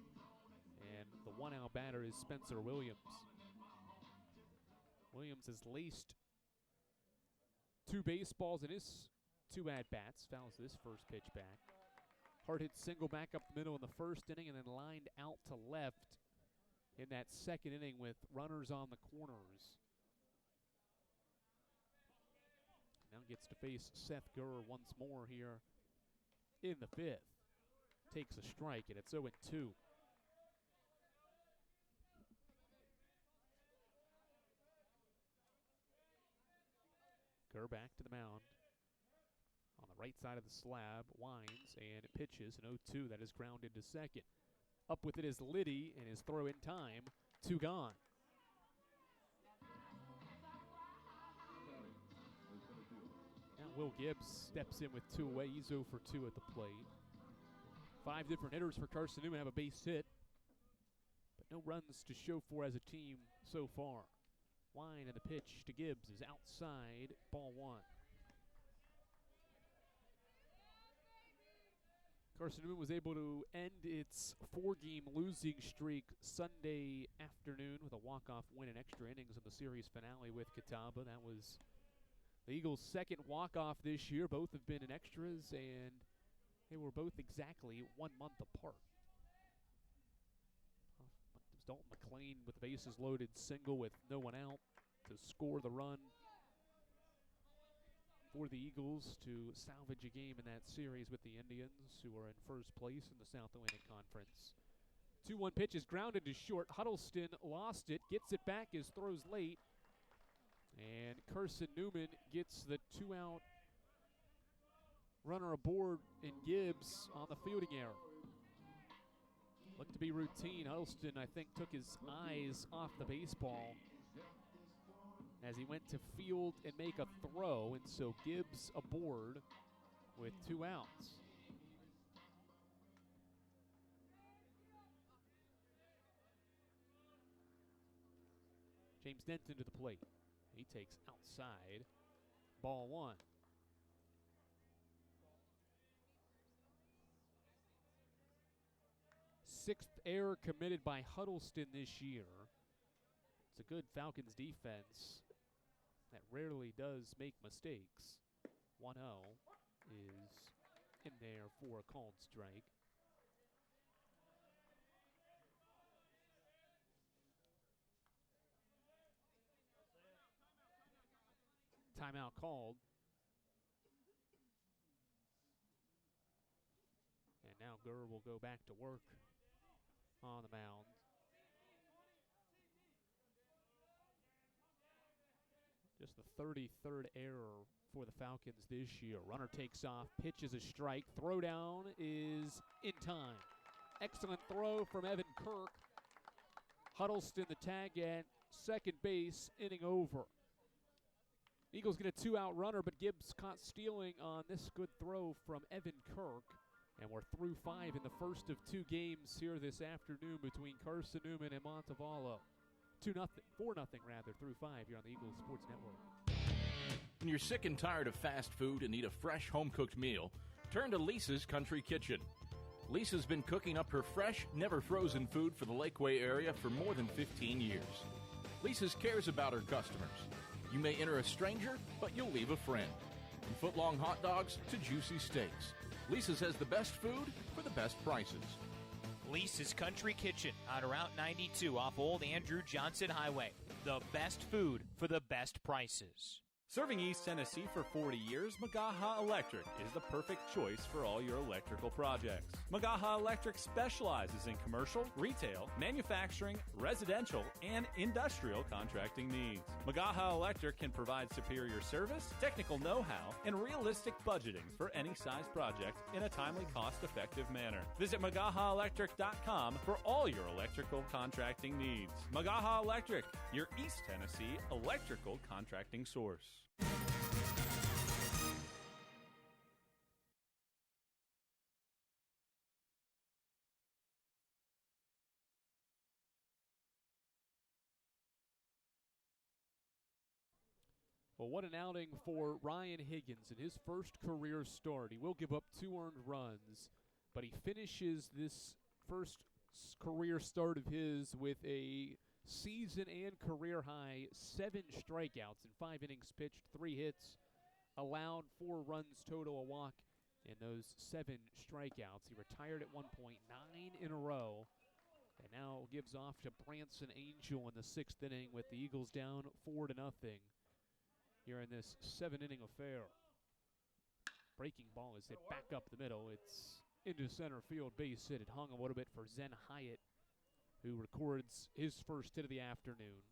And the 1-out batter is Spencer Williams. Williams has laced 2 baseballs in his 2 at-bats. Fouls this first pitch back. Hard hit single back up the middle in the first inning and then lined out to left in that second inning with runners on the corners. Now gets to face Seth Gurr once more here in the 5th. Takes a strike and it's 0-2. Gurr back to the mound. On the right side of the slab, winds and it pitches an 0-2. That is grounded to second. Up with it is Liddy and his throw in time. 2 gone. Now Will Gibbs steps in with 2 away. He's 0 for 2 at the plate. 5 different hitters for Carson-Newman have a base hit, but no runs to show for as a team so far. Line and the pitch to Gibbs is outside, ball 1. Carson-Newman was able to end its 4-game losing streak Sunday afternoon with a walk-off win in extra innings in the series finale with Catawba. That was the Eagles' second walk-off this year. Both have been in extras, and they were both exactly 1 month apart. Dalton McClain with the bases loaded single with no one out to score the run. for the Eagles to salvage a game in that series with the Indians, who are in first place in the South Atlantic Conference. 2-1 pitch is grounded to short. Huddleston lost it, gets it back, his throw's late. And Carson-Newman gets the 2-out runner aboard in Gibbs on the fielding error. Looked to be routine. Huddleston, I think, took his eyes off the baseball as he went to field and make a throw, and so Gibbs aboard with 2 outs. James Denton to the plate. He takes outside. Ball 1. Sixth error committed by Huddleston this year. It's a good Falcons defense that rarely does make mistakes. 1-0 is in there for a called strike. Timeout called. And now Gurr will go back to work on the mound. Just the 33rd error for the Falcons this year. Runner takes off, pitches a strike. Throw down is in time. Excellent throw from Evan Kirk. Huddleston the tag at second base, inning over. Eagles get a 2-out runner, but Gibbs caught stealing on this good throw from Evan Kirk. And we're through 5 in the first of 2 games here this afternoon between Carson-Newman and Montevallo. 4-0 rather, through 5 here on the Eagles Sports Network. When you're sick and tired of fast food and need a fresh home-cooked meal, turn to Lisa's Country Kitchen. Lisa's been cooking up her fresh, never-frozen food for the Lakeway area for more than 15 years. Lisa's cares about her customers. You may enter a stranger, but you'll leave a friend. From foot-long hot dogs to juicy steaks, Lisa's has the best food for the best prices. Lisa's Country Kitchen on Route 92 off Old Andrew Johnson Highway. The best food for the best prices. Serving East Tennessee for 40 years, Magaha Electric is the perfect choice for all your electrical projects. Magaha Electric specializes in commercial, retail, manufacturing, residential, and industrial contracting needs. Magaha Electric can provide superior service, technical know-how, and realistic budgeting for any size project in a timely, cost-effective manner. Visit MagahaElectric.com for all your electrical contracting needs. Magaha Electric, your East Tennessee electrical contracting source. Well, what an outing for Ryan Higgins in his first career start. He will give up 2 earned runs, but he finishes this first career start of his with a season and career high 7 strikeouts in 5 innings pitched, 3 hits, allowed 4 runs total, a walk in those 7 strikeouts. He retired at one point 9 in a row, and now gives off to Branson Angel in the 6th inning with the Eagles down 4-0 here in this 7-inning affair. Breaking ball is hit back up the middle. It's into center field, base hit. It hung a little bit for Zen Hyatt, who records his first hit of the afternoon.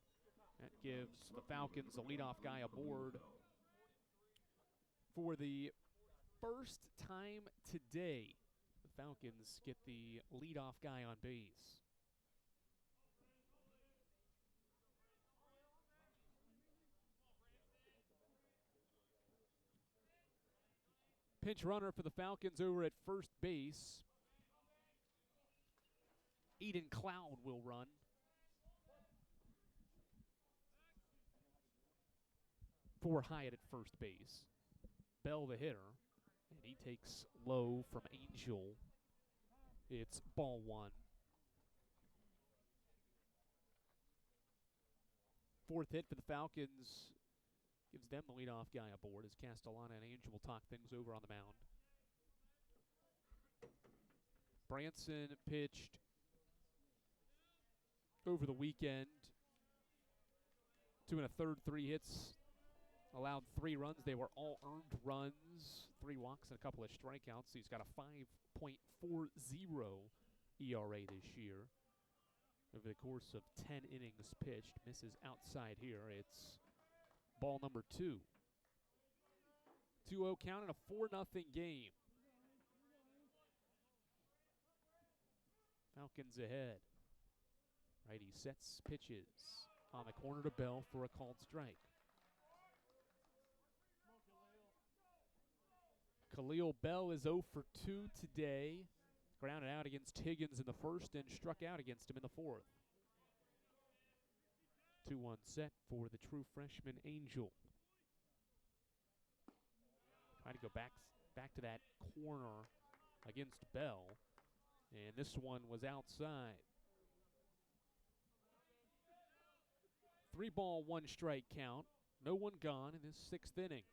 That gives the Falcons a leadoff guy aboard for the first time today. The Falcons get the leadoff guy on base. Pinch runner for the Falcons over at first base. Eden Cloud will run. For Hyatt at first base. Bell the hitter. And he takes low from Angel. It's ball 1. 4th hit for the Falcons gives them the leadoff guy aboard as Castellana and Angel will talk things over on the mound. Branson pitched over the weekend. 2 1/3, 3 hits, allowed 3 runs. They were all earned runs, 3 walks and a couple of strikeouts. He's got a 5.40 ERA this year. Over the course of 10 innings pitched, misses outside here. It's ball number 2. 2-0 count in a 4-0 game. Falcons ahead. Righty sets, pitches on the corner to Bell for a called strike. Khalil Bell is 0 for 2 today. Grounded out against Higgins in the first and struck out against him in the fourth. 2-1 set for the true freshman Angel. Trying to go back to that corner against Bell. And this one was outside. 3 ball, 1 strike count. No one gone in this 6th inning.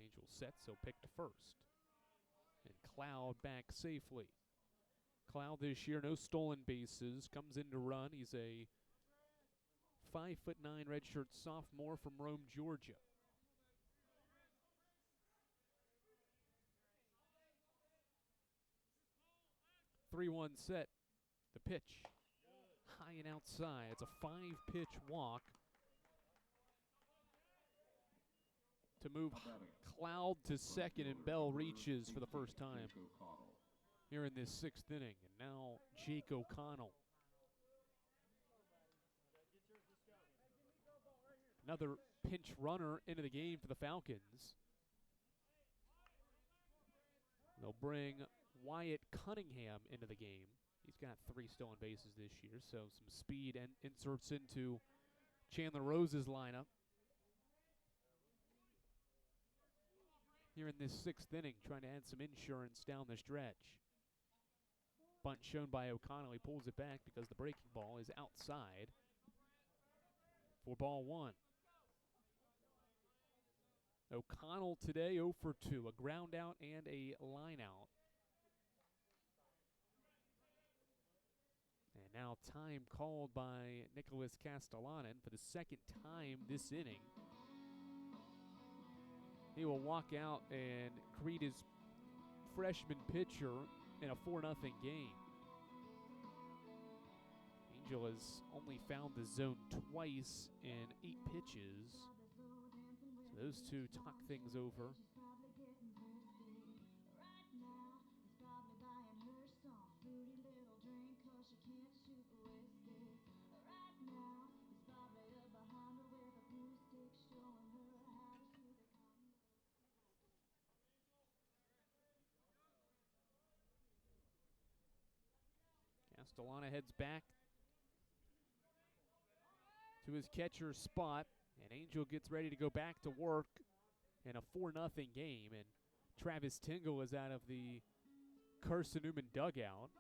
Angel sets, so pick to first. And Cloud back safely. Cloud this year, no stolen bases. Comes in to run. He's a 5'9" redshirt sophomore from Rome, Georgia. Three-one set. The pitch. High and outside. It's a 5-pitch walk to move Cloud to second, and Bell reaches for the first time here in this 6th inning. And now Jake O'Connell. Another pinch runner into the game for the Falcons. They'll bring Wyatt Cunningham into the game. He's got 3 stolen bases this year, so some speed and inserts into Chandler Rose's lineup. Here in this 6th inning, trying to add some insurance down the stretch. Bunt shown by O'Connell. He pulls it back because the breaking ball is outside for ball 1. O'Connell today 0 for 2, a ground out and a line out. And now time called by Nicholas Castellanen for the 2nd time this inning. He will walk out and greet his freshman pitcher in a 4-0 game. Angel has only found the zone twice in 8 pitches. So those two talk things over. Castellana heads back to his catcher's spot, and Angel gets ready to go back to work in a 4-0 game. And Travis Tingle is out of the Carson-Newman dugout,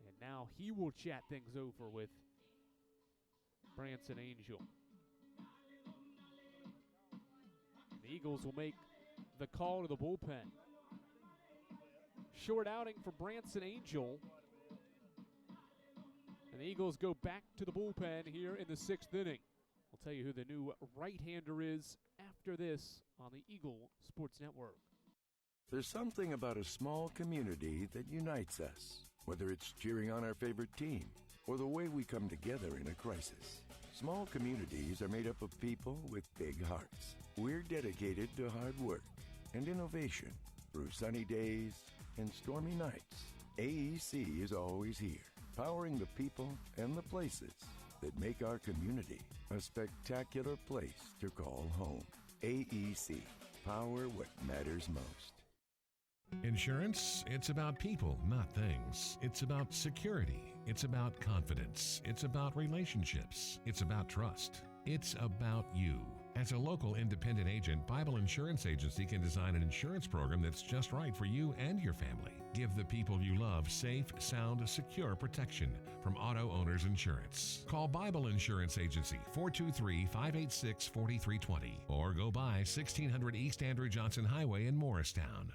and now he will chat things over with Branson Angel. The Eagles will make the call to the bullpen. Short outing for Branson Angel. And the Eagles go back to the bullpen here in the 6th inning. We'll tell you who the new right-hander is after this on the Eagle Sports Network. There's something about a small community that unites us, whether it's cheering on our favorite team or the way we come together in a crisis. Small communities are made up of people with big hearts. We're dedicated to hard work and innovation through sunny days and stormy nights. AEC is always here, powering the people and the places that make our community a spectacular place to call home. AEC, power what matters most. Insurance, it's about people, not things. It's about security. It's about confidence. It's about relationships. It's about trust. It's about you. As a local independent agent, Bible Insurance Agency can design an insurance program that's just right for you and your family. Give the people you love safe, sound, secure protection from Auto Owners Insurance. Call Bible Insurance Agency 423-586-4320 or go by 1600 East Andrew Johnson Highway in Morristown.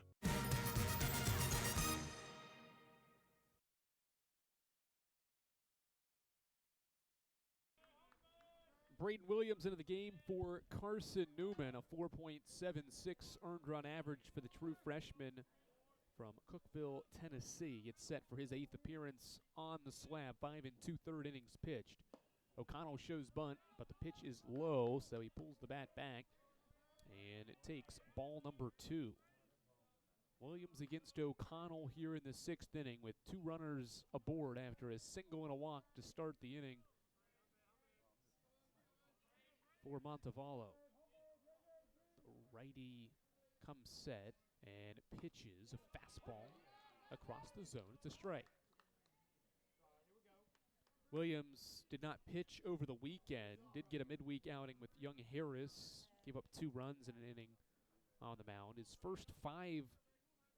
Braden Williams into the game for Carson-Newman, a 4.76 earned run average for the true freshman from Cookeville, Tennessee. Gets set for his 8th appearance on the slab, 5 2/3 innings pitched. O'Connell shows bunt, but the pitch is low, so he pulls the bat back, and it takes ball number 2. Williams against O'Connell here in the 6th inning with 2 runners aboard after a single and a walk to start the inning for Montevallo. The righty comes set and pitches a fastball across the zone. It's a strike. Williams did not pitch over the weekend, did get a midweek outing with young Harris, gave up 2 runs in an inning on the mound. His first 5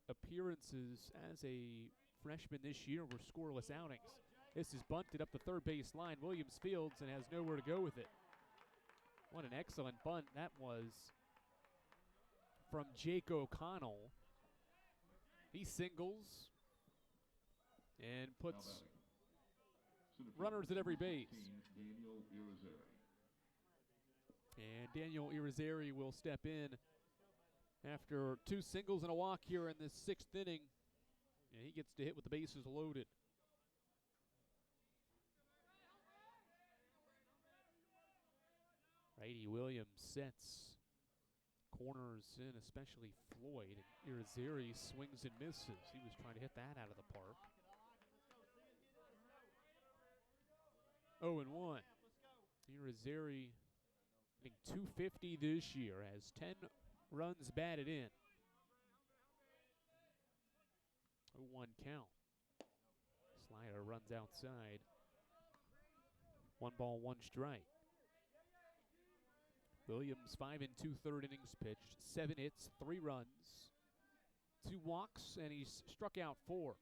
appearances as a freshman this year were scoreless outings. This is bunted up the third base line. Williams fields and has nowhere to go with it. What an excellent bunt that was from Jake O'Connell. He singles and puts runners at every base. And Daniel Irizarry will step in after 2 singles and a walk here in this 6th inning. And he gets to hit with the bases loaded. Righty Williams sets, corners in, especially Floyd, and Irizarry swings and misses. He was trying to hit that out of the park. 0-1. Irizarry hitting .250 this year, has 10 runs batted in. 0-1 count. Slider runs outside. 1 ball, 1 strike. Williams 5 2/3 innings pitched, 7 hits, 3 runs, 2 walks, and he's struck out 4.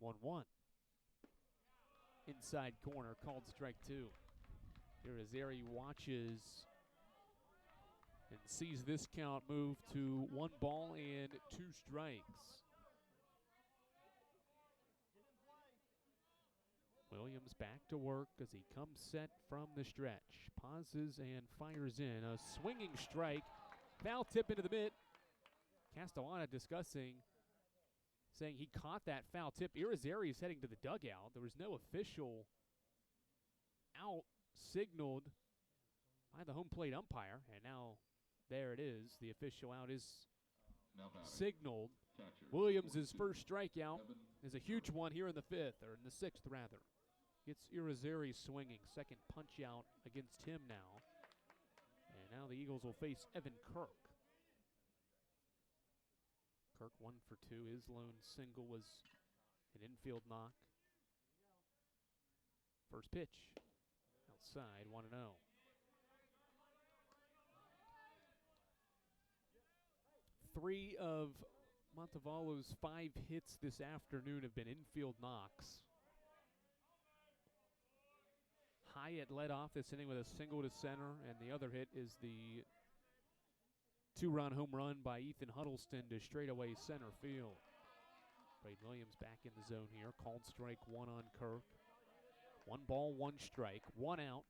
1-1. Inside corner, called strike 2. Irizarry watches and sees this count move to 1 ball and 2 strikes. Williams back to work as he comes set from the stretch. Pauses and fires in. A swinging strike. Foul tip into the mid. Castellana discussing, saying he caught that foul tip. Irizarry is heading to the dugout. There was no official out signaled by the home plate umpire. And now there it is. The official out is signaled. Williams' first strikeout is a huge one here in the 5th, or in the 6th rather. Gets Irizarry swinging. Second punch out against him now. And now the Eagles will face Evan Kirk. Kirk 1 for 2. His lone single was an infield knock. First pitch. Outside, 1-0. Three of Montevallo's 5 hits this afternoon have been infield knocks. Hyatt led off this inning with a single to center, and the other hit is the 2-run home run by Ethan Huddleston to straightaway center field. Braden Williams back in the zone here. Called strike 1 on Kirk. 1 ball, 1 strike, 1 out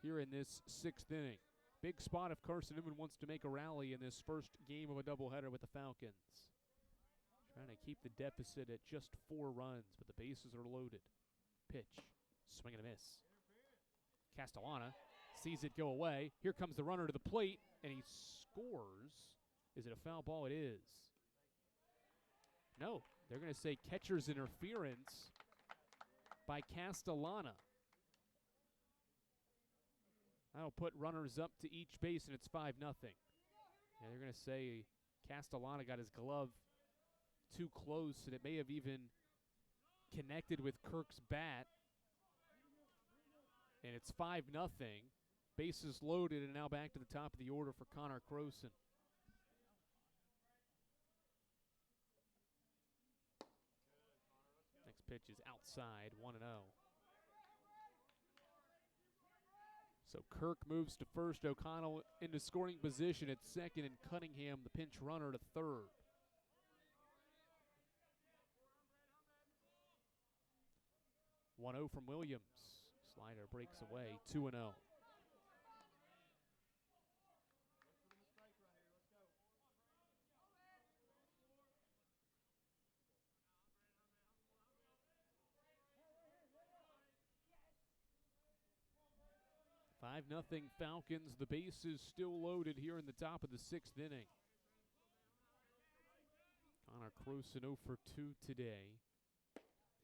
here in this 6th inning. Big spot if Carson-Newman wants to make a rally in this first game of a doubleheader with the Falcons. Trying to keep the deficit at just 4 runs, but the bases are loaded. Pitch, swing and a miss. Castellana sees it go away. Here comes the runner to the plate, and he scores. Is it a foul ball? It is. No, they're going to say catcher's interference by Castellana. That'll put runners up to each base, and it's 5-0. And they're going to say Castellana got his glove too close, and it may have even connected with Kirk's bat. And it's 5-0. Bases loaded, and now back to the top of the order for Connor Croson. Next pitch is outside, 1-0. So Kirk moves to first, O'Connell into scoring position at second, and Cunningham, the pinch runner, to third. 1-0 from Williams. Slider breaks away, 2-0. Five 0 Falcons. The base is still loaded here in the top of the 6th inning. Connor Croson 0 for 2 today.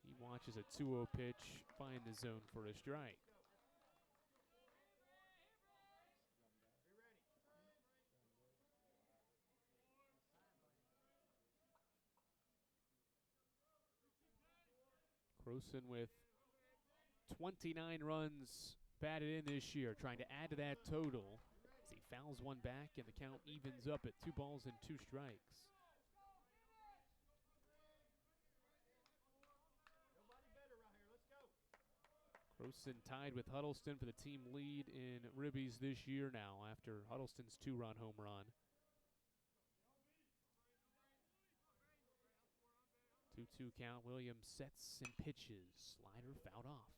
He watches a 2-0 pitch find the zone for a strike. Croson with 29 runs batted in this year, trying to add to that total as he fouls one back and the count evens up at 2 balls and 2 strikes. Croson tied with Huddleston for the team lead in ribbies this year now after Huddleston's 2-run home run. 2-2 count. Williams sets and pitches. Slider fouled off.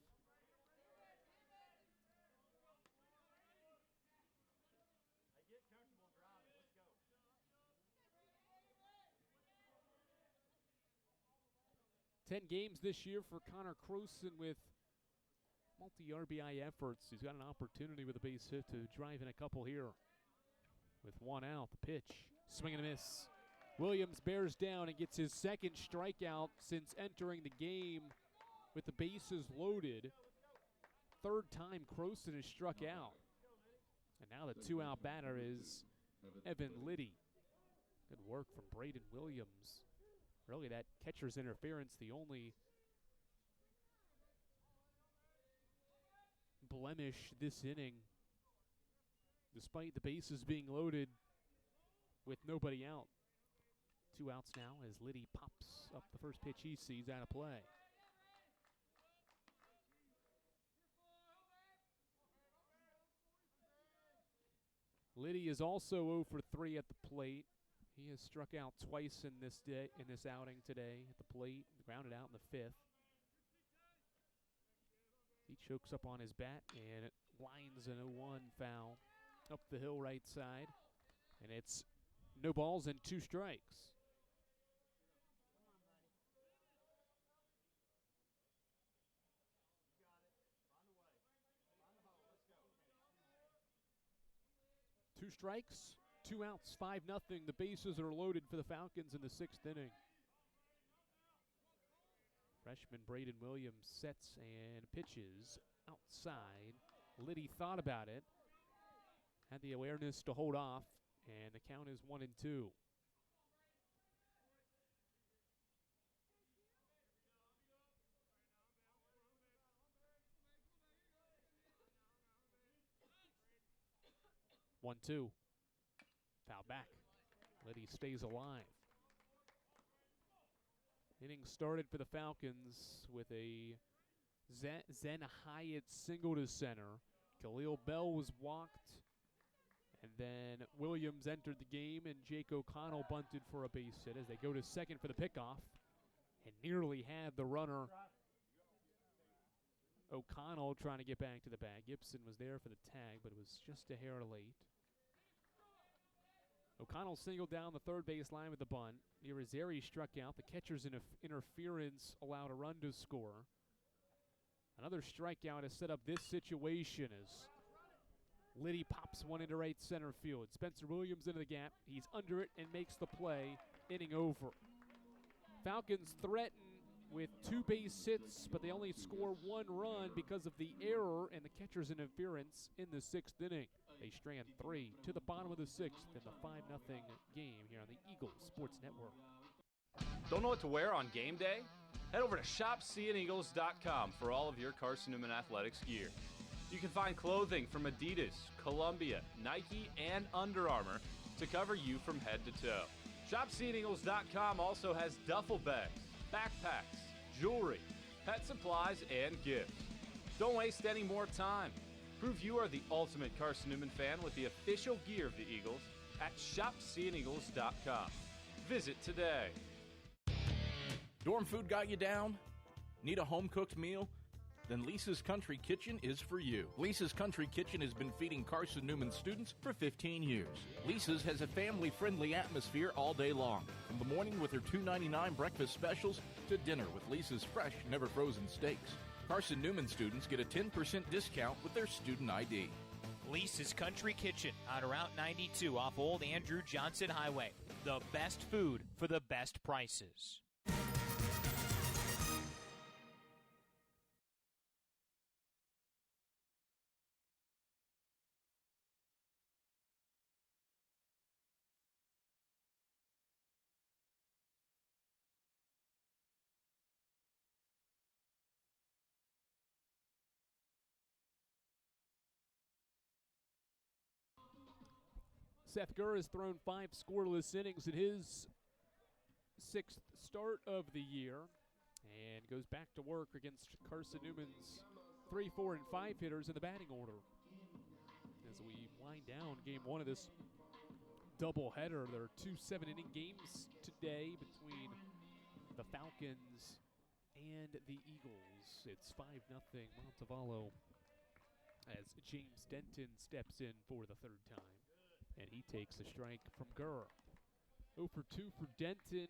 Ten games this year for Connor Croson with multi-RBI efforts. He's got an opportunity with a base hit to drive in a couple here. With 1 out, the pitch, swing and a miss. Williams bears down and gets his 2nd strikeout since entering the game with the bases loaded. 3rd time Croson has struck out. And now the 2-out batter is Evan Liddy. Good work from Braden Williams. Really, that catcher's interference, the only blemish this inning, despite the bases being loaded with nobody out. 2 outs now as Liddy pops up the first pitch he sees out of play. Liddy is also 0 for 3 at the plate. He has struck out twice in this outing today at the plate, grounded out in the 5th. He chokes up on his bat and it lines an 0-1 foul up the hill right side. And it's no balls and 2 strikes. Two strikes, 2 outs, 5-0. The bases are loaded for the Falcons in the 6th inning. Freshman Braden Williams sets and pitches outside. Liddy thought about it, had the awareness to hold off, and the count is 1-2. One-two. Foul back. Liddy stays alive. Inning started for the Falcons with a Zen Hyatt single to center. Khalil Bell was walked. And then Williams entered the game, and Jake O'Connell bunted for a base hit as they go to second for the pickoff. And nearly had the runner. O'Connell trying to get back to the bag. Gibson was there for the tag, but it was just a hair late. O'Connell singled down the third base line with the bunt. Irizarry struck out. The catcher's interference allowed a run to score. Another strikeout has set up this situation as Liddy pops one into right center field. Spencer Williams into the gap. He's under it and makes the play. Inning over. Falcons threaten with 2 base hits, but they only score 1 run because of the error and the catcher's interference in the 6th inning. They strand 3 to the bottom of the 6th in the 5-0 game here on the Eagles Sports Network. Don't know what to wear on game day? Head over to shopseeandeagles.com for all of your Carson-Newman athletics gear. You can find clothing from Adidas, Columbia, Nike, and Under Armour to cover you from head to toe. Shopseeandeagles.com also has duffel bags, backpacks, jewelry, pet supplies, and gifts. Don't waste any more time. Prove you are the ultimate Carson-Newman fan with the official gear of the Eagles at shopseeandeagles.com. Visit today. Dorm food got you down? Need a home-cooked meal? then Lisa's Country Kitchen is for you. Lisa's Country Kitchen has been feeding Carson-Newman students for 15 years. Lisa's has a family-friendly atmosphere all day long, from the morning with their $2.99 breakfast specials to dinner with Lisa's fresh, never-frozen steaks. Carson-Newman students get a 10% discount with their student ID. Lisa's Country Kitchen on Route 92 off Old Andrew Johnson Highway. The best food for the best prices. Seth Gurr has thrown 5 scoreless innings in his 6th start of the year and goes back to work against Carson-Newman's 3, 4, and 5 hitters in the batting order. As we wind down game 1 of this doubleheader, there are 2 7-inning games today between the Falcons and the Eagles. It's 5-0 Montevallo as James Denton steps in for the 3rd time. And he takes a strike from Gurr. 0 for 2 for Denton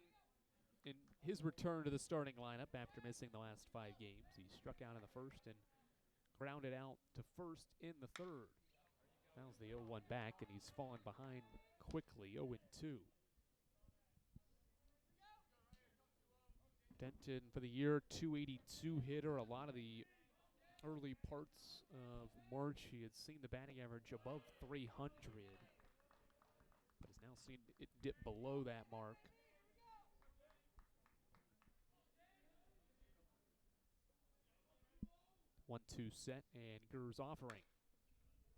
in his return to the starting lineup after missing the last 5 games. He struck out in the 1st and grounded out to 1st in the 3rd. Fouls the 0-1 back, and he's fallen behind quickly, 0-2. Denton for the year, 282 hitter. A lot of the early parts of March, he had seen the batting average above 300. But has now seen it dip below that mark. One-two set, and Gurr's offering.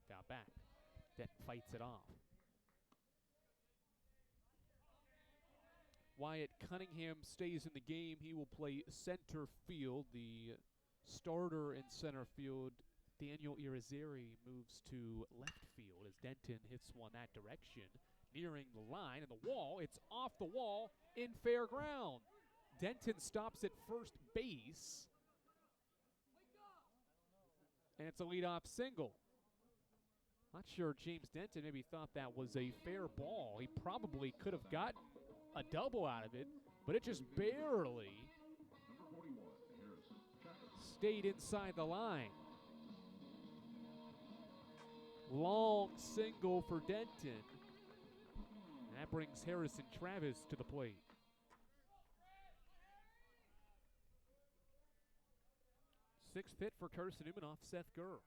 Foul back. Denton fights it off. Wyatt Cunningham stays in the game. He will play center field. The starter in center field, Daniel Irizarry, moves to left field as Denton hits one that direction. Nearing the line and the wall. It's off the wall in fair ground. Denton stops at first base. And it's a leadoff single. Not sure James Denton maybe thought that was a fair ball. He probably could have got a double out of it, but it just barely stayed inside the line. Long single for Denton. That brings Harrison Travis to the plate. Sixth hit for Carson-Newman off Seth Gurr.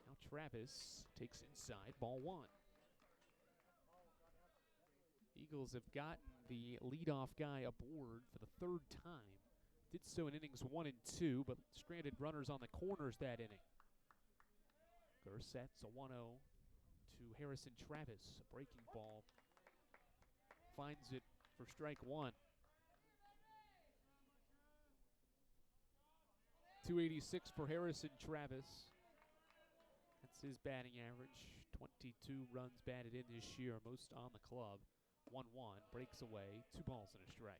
Now Travis takes inside, ball 1. Eagles have gotten the leadoff guy aboard for the 3rd time. Did so in innings 1 and 2, but stranded runners on the corners that inning. Gurr sets a 1-0 to Harrison Travis. A breaking ball. Finds it for strike 1. 286 for Harrison Travis. That's his batting average. 22 runs batted in this year, most on the club. 1-1, breaks away, 2 balls and a strike.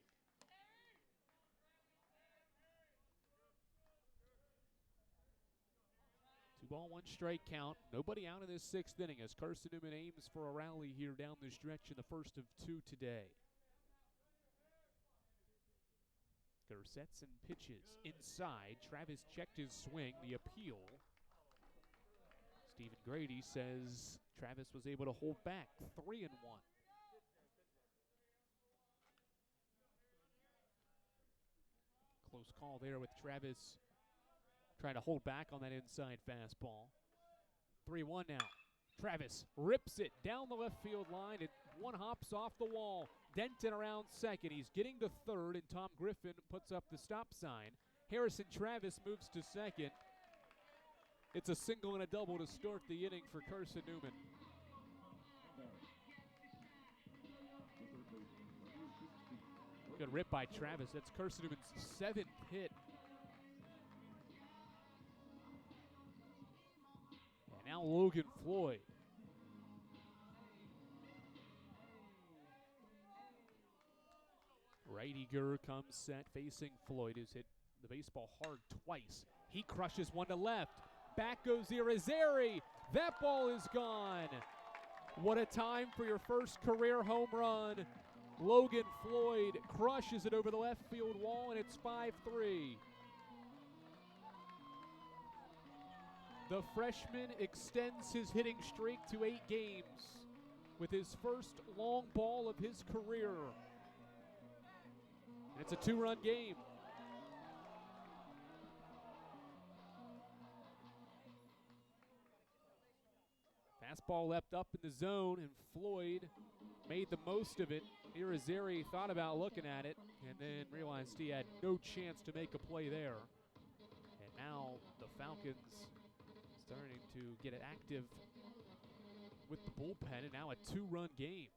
Two ball, 1 strike count. Nobody out in this 6th inning as Carson-Newman aims for a rally here down the stretch in the 1st of 2 today. Gurr sets and pitches inside. Travis checked his swing. The appeal. Stephen Grady says Travis was able to hold back 3-1. Close call there with Travis trying to hold back on that inside fastball. 3-1 now. Travis rips it down the left field line, and one hops off the wall. Denton around second. He's getting to third, and Tom Griffin puts up the stop sign. Harrison Travis moves to second. It's a single and a double to start the inning for Carson-Newman. Good rip by Travis. That's Carson-Newman's 7th hit. And now Logan Floyd. Righty Gurr comes set facing Floyd, who's hit the baseball hard twice. He crushes one to left. Back goes Irizarry. That ball is gone. What a time for your first career home run. Logan Floyd crushes it over the left field wall, and it's 5-3. The freshman extends his hitting streak to 8 games with his first long ball of his career. And it's a 2-run game. Fastball left up in the zone, and Floyd made the most of it. Irizarry thought about looking at it and then realized he had no chance to make a play there. And now the Falcons starting to get it active with the bullpen, and now a 2-run game.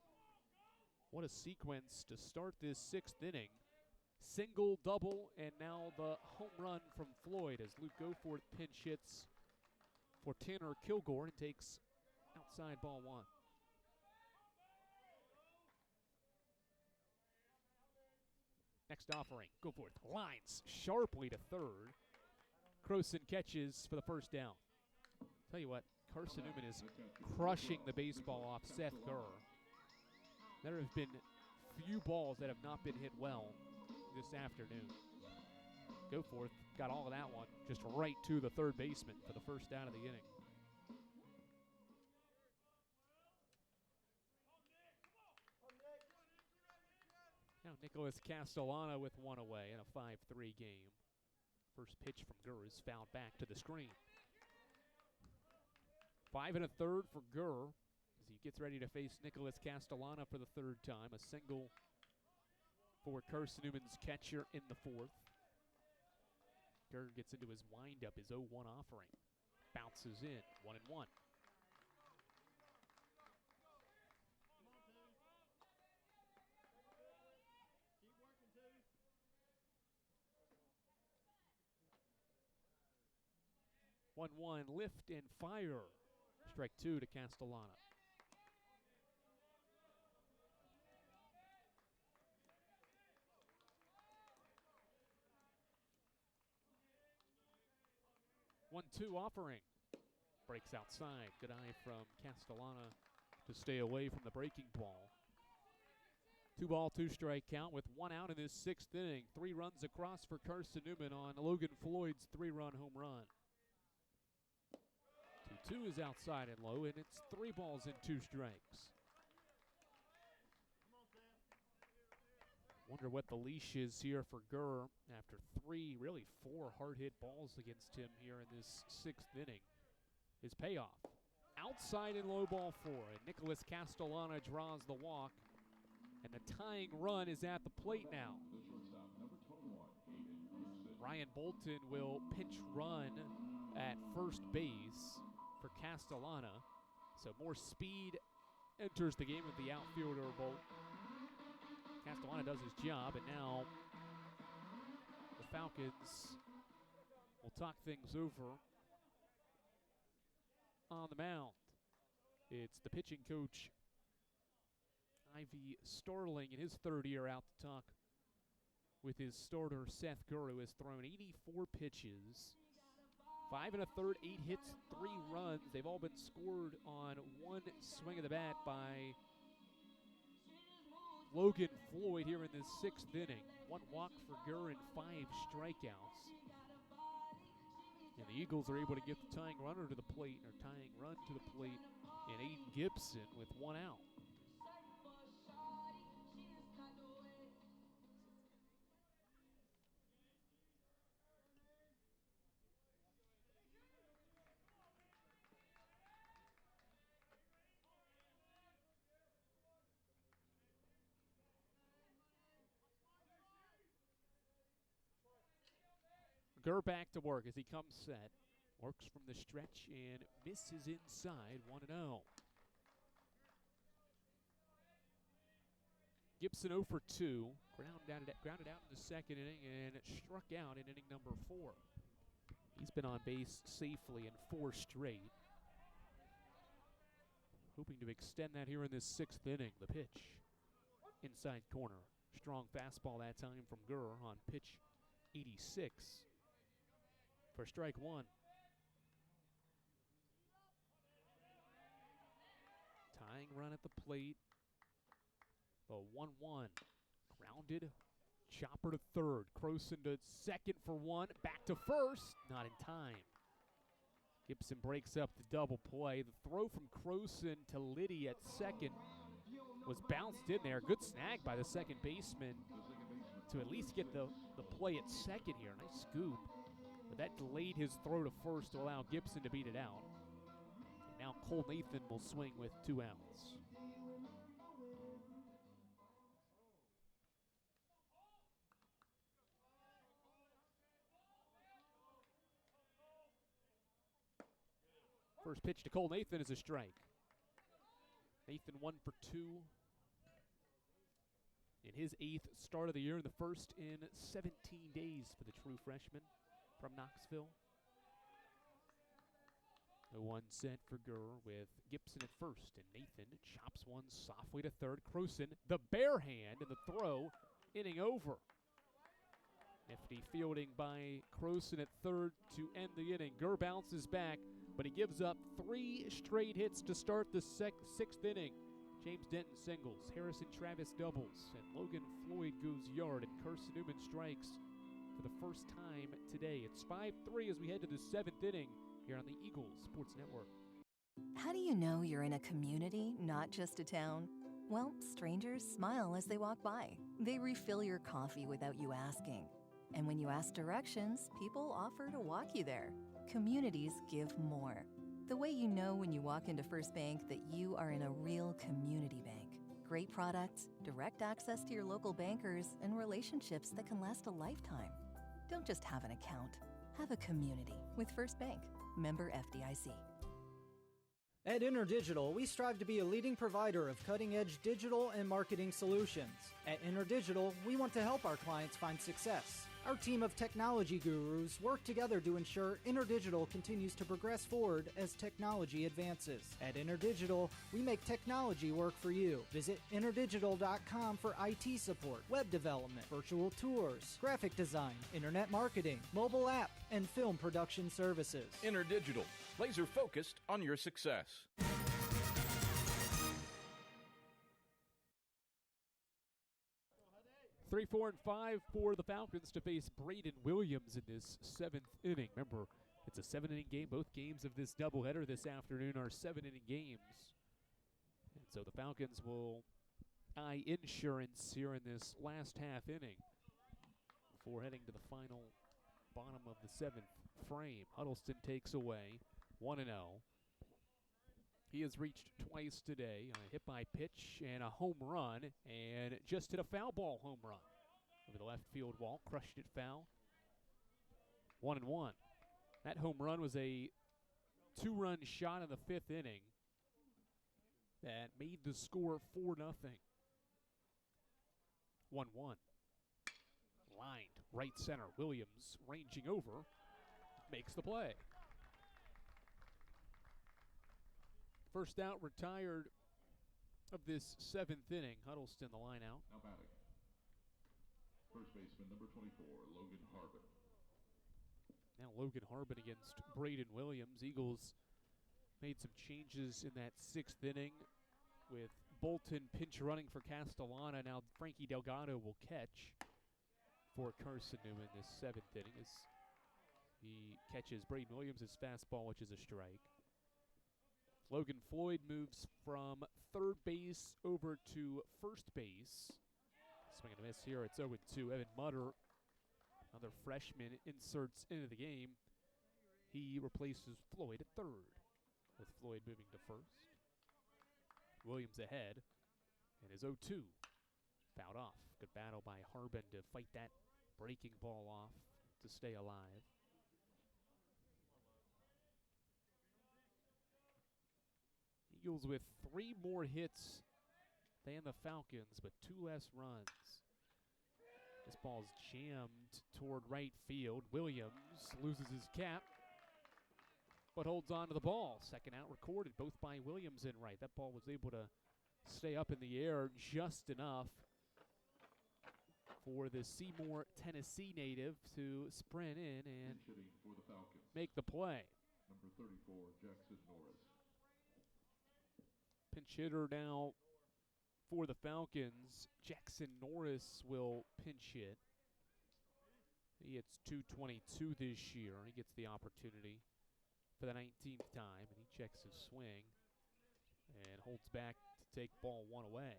What a sequence to start this 6th inning. Single, double, and now the home run from Floyd as Luke Goforth pinch hits for Tanner Kilgore and takes outside ball 1. Next offering, Goforth lines sharply to third. Croson catches for the first down. Tell you what, Carson-Newman is crushing the baseball off Seth Gurr. There have been few balls that have not been hit well this afternoon. Goforth got all of that one just right to the third baseman for the first down of the inning. Now Nicholas Castellana with one away in a 5-3 game. First pitch from Gurr is fouled back to the screen. 5 1/3 for Gurr as he gets ready to face Nicholas Castellana for the 3rd time. A single for Carson-Newman's catcher in the 4th. Gurr gets into his windup, his 0-1 offering. Bounces in, 1-1. One lift and fire. Strike 2 to Castellana. One-two offering. Breaks outside. Good eye from Castellana to stay away from the breaking ball. 2-ball, 2-strike count with 1 out in this 6th inning. 3 runs across for Carson-Newman on Logan Floyd's 3-run home run. 2 is outside and low, and it's 3 balls and 2 strikes. Wonder what the leash is here for Gurr after 3, really 4 hard-hit balls against him here in this 6th inning. His payoff. Outside and low, ball 4, and Nicholas Castellana draws the walk, and the tying run is at the plate now. Ryan Bolton will pinch run at first base for Castellana, so more speed enters the game with the outfielder Bolton. Castellana does his job, and now the Falcons will talk things over on the mound. It's the pitching coach, Ivy Starling, in his 3rd year out to talk with his starter, Seth Gurr, who has thrown 84 pitches. 5 1/3, 8 hits, 3 runs. They've all been scored on 1 swing of the bat by Logan Floyd here in this 6th inning. 1 walk for Gurr and 5 strikeouts. And the Eagles are able to get the tying runner to the plate, or tying run to the plate, and Aiden Gibson with 1 out. Gurr back to work as he comes set. Works from the stretch and misses inside, 1-0. Gibson 0 for 2. Grounded out in the 2nd inning and struck out in inning number 4. He's been on base safely in 4 straight. Hoping to extend that here in this 6th inning. The pitch, inside corner. Strong fastball that time from Gurr on pitch 86. for strike one. Tying run at the plate. The 1-1. Grounded. Chopper to third. Croson to second for one. Back to first. Not in time. Gibson breaks up the double play. The throw from Croson to Liddy at second was bounced in there. Good snag by the second baseman to at least get the play at second here. Nice scoop. But that delayed his throw to first to allow Gibson to beat it out. And now Cole Nathan will swing with 2 outs. First pitch to Cole Nathan is a strike. Nathan 1 for 2 in his 8th start of the year, and the first in 17 days for the true freshman from Knoxville. The 1 set for Gurr with Gibson at first, and Nathan chops one softly to third. Croson, the bare hand, and the throw, inning over. Nifty fielding by Croson at third to end the inning. Gurr bounces back, but he gives up 3 straight hits to start the 6th inning. James Denton singles, Harrison Travis doubles, and Logan Floyd goes yard, and Carson-Newman strikes for the first time today. It's 5-3 as we head to the 7th inning here on the Eagles Sports Network. How do you know you're in a community, not just a town? Well, strangers smile as they walk by. They refill your coffee without you asking. And when you ask directions, people offer to walk you there. Communities give more. The way you know when you walk into First Bank that you are in a real community bank. Great products, direct access to your local bankers, and relationships that can last a lifetime. Don't just have an account. Have a community with First Bank. Member FDIC. At InterDigital, we strive to be a leading provider of cutting-edge digital and marketing solutions. At InterDigital, we want to help our clients find success. Our team of technology gurus work together to ensure InterDigital continues to progress forward as technology advances. At InterDigital, we make technology work for you. Visit interdigital.com for IT support, web development, virtual tours, graphic design, internet marketing, mobile app, and film production services. InterDigital, laser focused on your success. 3, 4, and 5 for the Falcons to face Braden Williams in this 7th inning. Remember, it's a 7-inning game. Both games of this doubleheader this afternoon are 7-inning games. And so the Falcons will eye insurance here in this last half inning before heading to the final bottom of the 7th frame. Huddleston takes away 1-0. He has reached twice today on a hit-by pitch and a home run, and just hit a foul ball home run over the left field wall, crushed it foul. 1-1. That home run was a 2-run shot in the 5th inning that made the score 4-0. 1-1. Lined right center. Williams ranging over, makes the play. First out retired of this 7th inning. Huddleston, the line out. Now batting. First baseman, number 24, Logan Harbin. Now Logan Harbin against Braden Williams. Eagles made some changes in that 6th inning with Bolton pinch running for Castellana. Now Frankie Delgado will catch for Carson-Newman this 7th inning as he catches Braden Williams' fastball, which is a strike. Logan Floyd moves from third base over to first base. Swing and a miss here. It's 0-2. Evan Mutter, another freshman, inserts into the game. He replaces Floyd at third, with Floyd moving to first. Williams ahead, and is 0-2. Fouled off. Good battle by Harbin to fight that breaking ball off to stay alive. Eagles with 3 more hits than the Falcons, but 2 less runs. This ball's jammed toward right field. Williams loses his cap, but holds on to the ball. Second out recorded, both by Williams and right. That ball was able to stay up in the air just enough for the Seymour, Tennessee native to sprint in and for the Falcons, make the play. number 34, Jackson Norris. Pinch hitter now for the Falcons. Jackson Norris will pinch hit. He hits .222 this year. He gets the opportunity for the 19th time, and he checks his swing and holds back to take ball one away.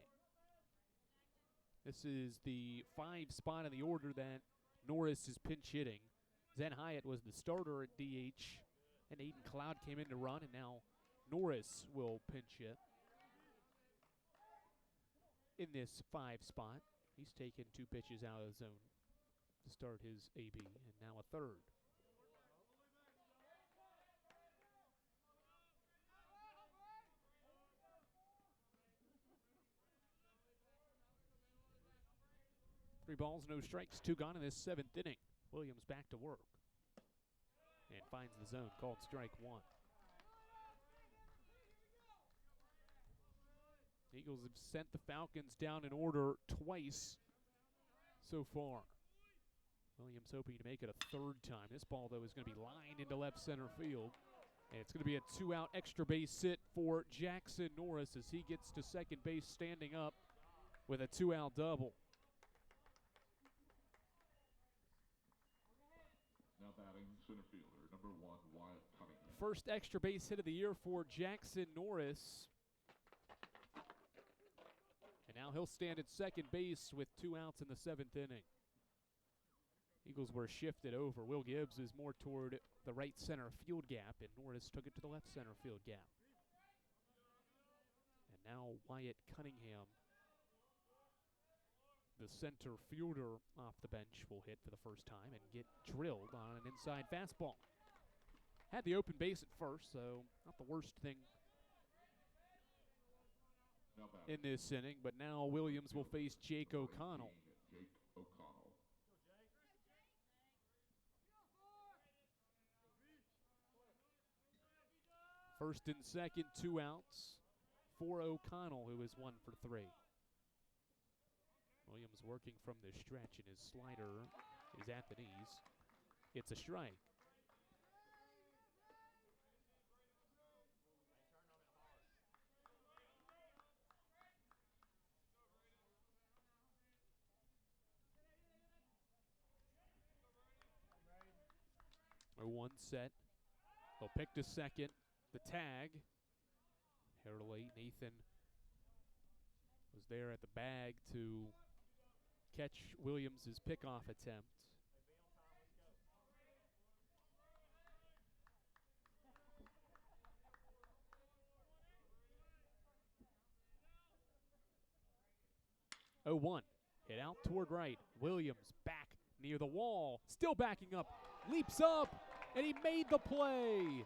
This is the 5 spot in the order that Norris is pinch hitting. Zen Hyatt was the starter at DH, and Aiden Cloud came in to run, and now Norris will pinch hit in this 5 spot. He's taken 2 pitches out of the zone to start his AB, and now a third. Three balls, no strikes, 2 gone in this 7th inning. Williams back to work and finds the zone, called strike 1. The Eagles have sent the Falcons down in order twice so far. Williams hoping to make it a 3rd time. This ball, though, is going to be lined into left center field. And it's going to be a 2-out extra base hit for Jackson Norris as he gets to second base standing up with a 2-out double. Now batting center fielder, number 1, Wyatt Cunningham. First extra base hit of the year for Jackson Norris. And now he'll stand at second base with 2 outs in the 7th inning. Eagles were shifted over. Will Gibbs is more toward the right center field gap, and Norris took it to the left center field gap. And now Wyatt Cunningham, the center fielder off the bench, will hit for the first time and get drilled on an inside fastball. Had the open base at first, so not the worst thing in this inning, but now Williams will face Jake O'Connell. Jake O'Connell. First and second, 2 outs for O'Connell, who is 1 for 3. Williams working from the stretch, and his slider is at the knees. It's a strike. A 1 set. They'll pick to second. The tag. Early, Nathan was there at the bag to catch Williams' pickoff attempt. Oh, 1. Hit out toward right. Williams back near the wall. Still backing up. Leaps up, and he made the play.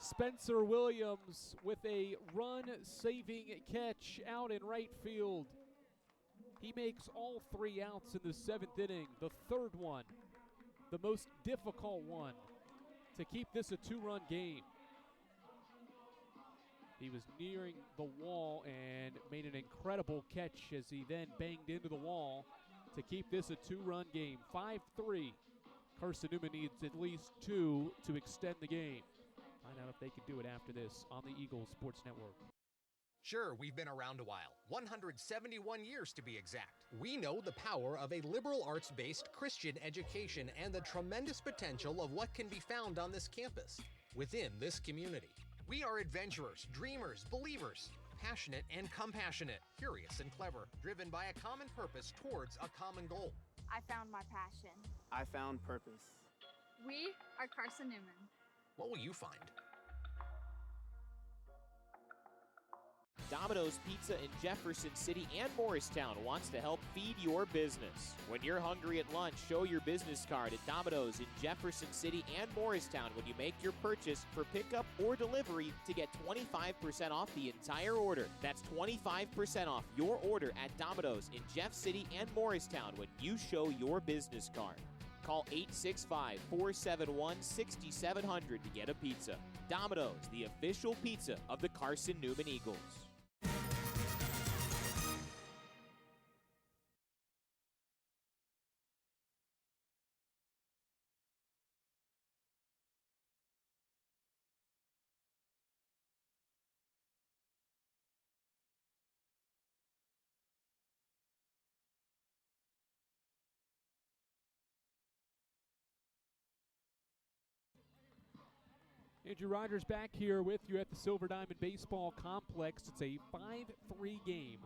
Spencer Williams with a run-saving catch out in right field. He makes all 3 outs in the 7th inning, the 3rd one, the most difficult one to keep this a 2-run game. He was nearing the wall and made an incredible catch as he then banged into the wall to keep this a 2-run game. 5-3. Carson-Newman needs at least 2 to extend the game. Find out if they can do it after this on the Eagles Sports Network. Sure, we've been around a while, 171 years to be exact. We know the power of a liberal arts-based Christian education and the tremendous potential of what can be found on this campus, within this community. We are adventurers, dreamers, believers, passionate and compassionate, curious and clever, driven by a common purpose towards a common goal. I found my passion. I found purpose. We are Carson-Newman. What will you find? Domino's Pizza in Jefferson City and Morristown wants to help feed your business. When you're hungry at lunch, show your business card at Domino's in Jefferson City and Morristown when you make your purchase for pickup or delivery to get 25% off the entire order. That's 25% off your order at Domino's in Jeff City and Morristown when you show your business card. Call 865-471-6700 to get a pizza. Domino's, the official pizza of the Carson-Newman Eagles. Andrew Rogers back here with you at the Silver Diamond Baseball Complex. It's a 5-3 game.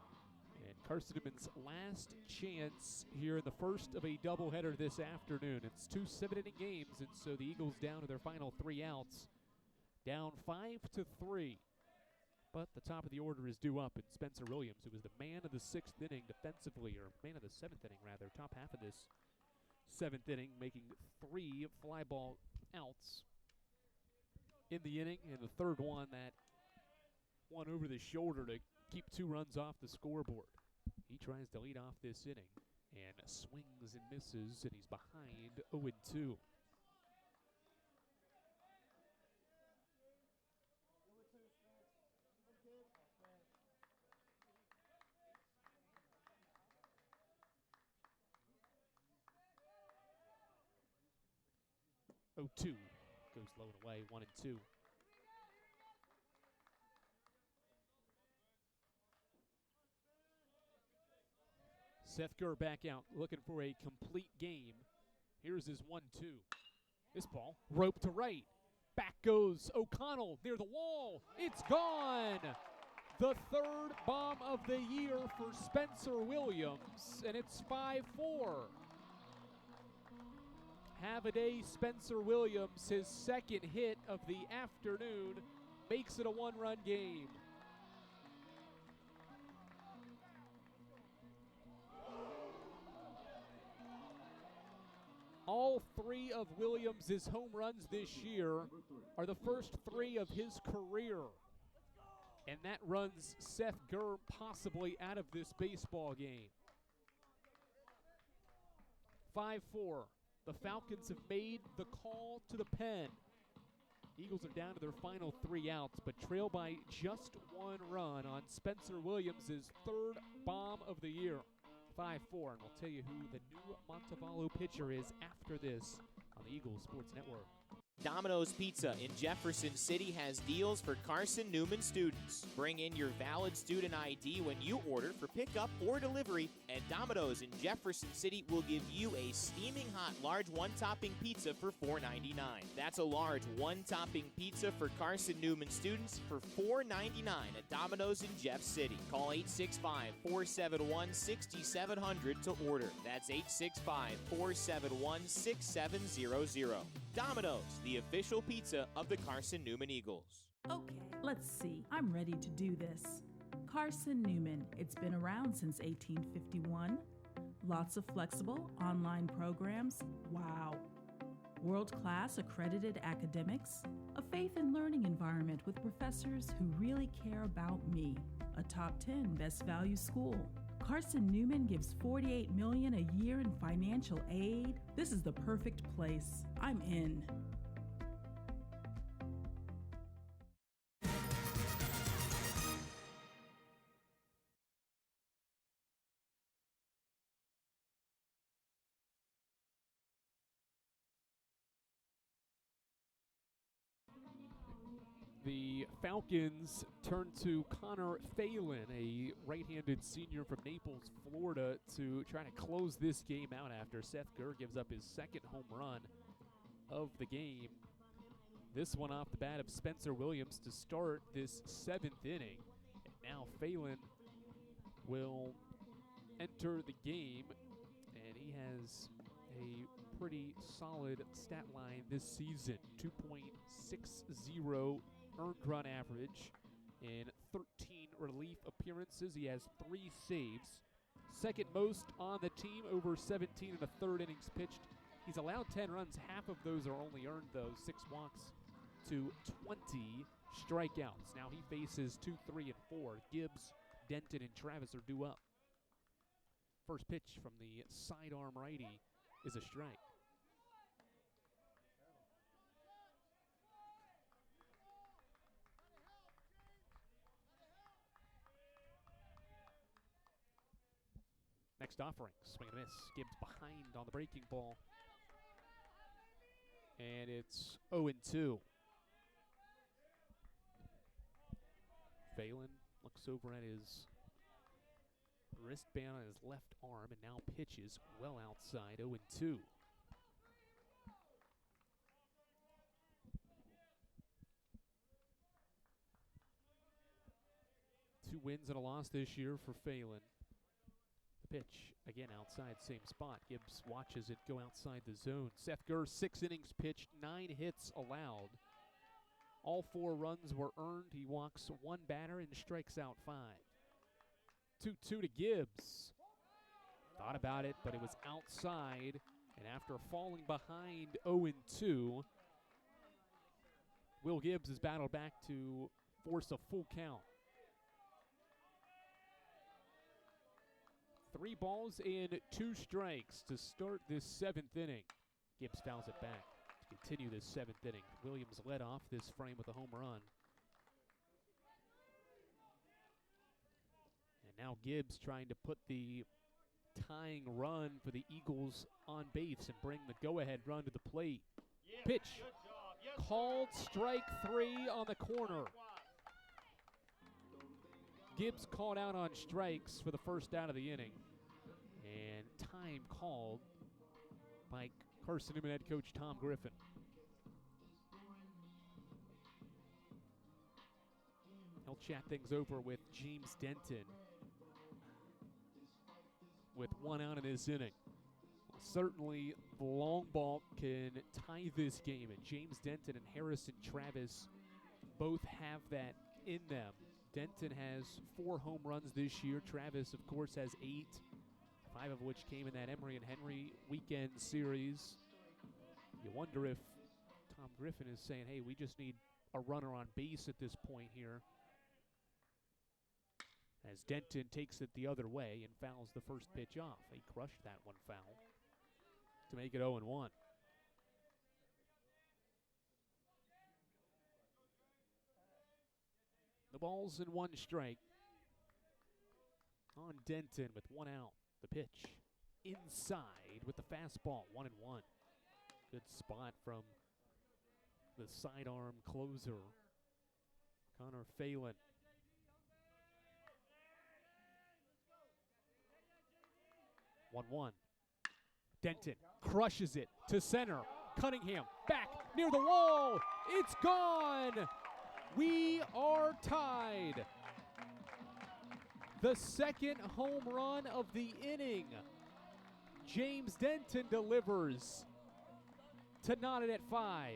And Carson-Newman's last chance here in the first of a doubleheader this afternoon. It's 2 7-inning games, and so the Eagles down to their final 3 outs. Down 5-3. But the top of the order is due up, and Spencer Williams, who was the man of the 6th inning defensively, or man of the 7th inning rather, top half of this 7th inning, making 3 fly ball outs in the inning, and the third one, that one over the shoulder to keep 2 runs off the scoreboard. He tries to lead off this inning and swings and misses, and he's behind 0-2. Oh, 2 goes low and away, 1-2. Seth Gurr back out, looking for a complete game. Here's his 1-2. This ball, rope to right. Back goes O'Connell near the wall. It's gone. The 3rd bomb of the year for Spencer Williams, and it's 5-4. Have a day, Spencer Williams, his 2nd hit of the afternoon, makes it a 1-run game. All 3 of Williams' home runs this year are the first 3 of his career. And that runs Seth Gurr possibly out of this baseball game. 5-4. The Falcons have made the call to the pen. Eagles are down to their final 3 outs, but trail by just 1 run on Spencer Williams' 3rd bomb of the year. 5-4, and we'll tell you who the new Montevallo pitcher is after this on the Eagles Sports Network. Domino's Pizza in Jefferson City has deals for Carson-Newman students. Bring in your valid student ID when you order for pickup or delivery, and Domino's in Jefferson City will give you a steaming hot large 1-topping pizza for $4.99. That's a large 1-topping pizza for Carson-Newman students for $4.99 at Domino's in Jeff City. Call 865-471-6700 to order. That's 865-471-6700. Domino's, the official pizza of the Carson-Newman Eagles. Okay, let's see. I'm ready to do this. Carson-Newman. It's been around since 1851. Lots of flexible online programs. Wow. World-class accredited academics. A faith and learning environment with professors who really care about me. A top 10 best value school. Carson-Newman gives $48 million a year in financial aid. This is the perfect place. I'm in. The Falcons turn to Connor Phelan, a right-handed senior from Naples, Florida, to try to close this game out after Seth Gurr gives up his 2nd home run of the game. This one off the bat of Spencer Williams to start this 7th inning. And now Phelan will enter the game, and he has a pretty solid stat line this season. 2.60 earned run average in 13 relief appearances. He has 3 saves. 2nd most on the team, over 17 1/3 innings pitched. He's allowed 10 runs. Half of those are only earned, though. 6 walks to 20 strikeouts. Now he faces 2, 3, and 4. Gibbs, Denton, and Travis are due up. First pitch from the sidearm righty is a strike. Next offering, swing and a miss. Gibbs behind on the breaking ball. And it's 0-2. Phelan looks over at his wristband on his left arm and now pitches well outside. 0-2. 2 wins and a loss this year for Phelan. The pitch, again, outside, same spot. Gibbs watches it go outside the zone. Seth Gurr, 6 innings pitched, 9 hits allowed. All 4 runs were earned. He walks 1 batter and strikes out 5. 2-2 to Gibbs. Thought about it, but it was outside. And after falling behind 0-2, Will Gibbs has battled back to force a full count. 3 balls and 2 strikes to start this 7th inning. Gibbs fouls it back to continue this 7th inning. Williams led off this frame with a home run. And now Gibbs trying to put the tying run for the Eagles on base and bring the go-ahead run to the plate. Pitch called, strike 3 on the corner. Gibbs called out on strikes for the first out of the inning. And time called by Carson-Newman head coach Tom Griffin. He'll chat things over with James Denton with 1 out in this inning. Certainly, the long ball can tie this game, and James Denton and Harrison Travis both have that in them. Denton has 4 home runs this year. Travis, of course, has 8, 5 of which came in that Emory and Henry weekend series. You wonder if Tom Griffin is saying, hey, we just need a runner on base at this point here, as Denton takes it the other way and fouls the first pitch off. He crushed that one foul to make it 0-1. The ball's in 1 strike on Denton with 1 out. The pitch inside with the fastball, 1-1. Good spot from the sidearm closer, Connor Phelan. One. Denton crushes it to center. Cunningham back near the wall. It's gone. We are tied. The 2nd home run of the inning. James Denton delivers to knot it at 5.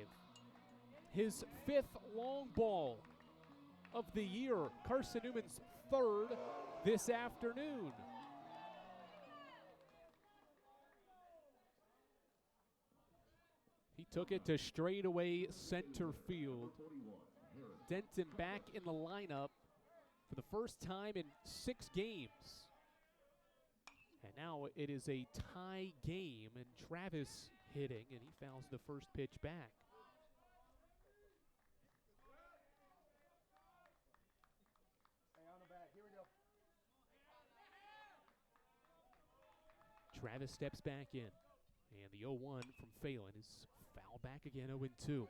His 5th long ball of the year. Carson-Newman's 3rd this afternoon. He took it to straightaway center field. Denton back in the lineup for the first time in 6 games. And now it is a tie game, and Travis hitting, and he fouls the first pitch back. Travis steps back in, and the 0-1 from Phelan is fouled back again, 0-2.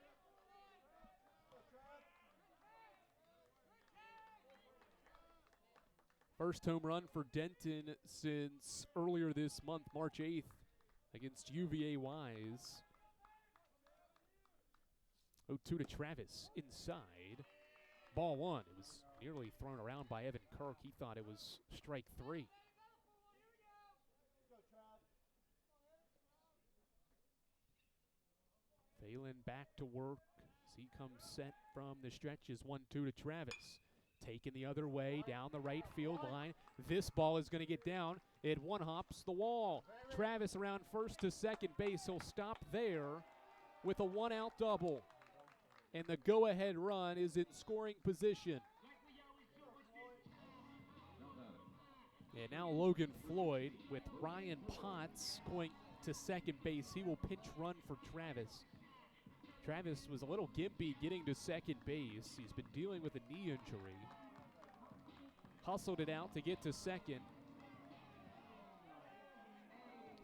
First home run for Denton since earlier this month, March 8th, against UVA Wise. 0-2 to Travis inside. Ball 1. It was nearly thrown around by Evan Kirk. He thought it was strike 3. Phelan back to work as he comes set from the stretches. 1-2 to Travis. Taken the other way down the right field line. This ball is going to get down. It one-hops the wall. Travis around first to second base. He'll stop there with a 1-out double. And the go-ahead run is in scoring position. And now Logan Floyd with Ryan Potts going to second base. He will pinch run for Travis. Travis was a little gimpy getting to second base. He's been dealing with a knee injury. Hustled it out to get to second.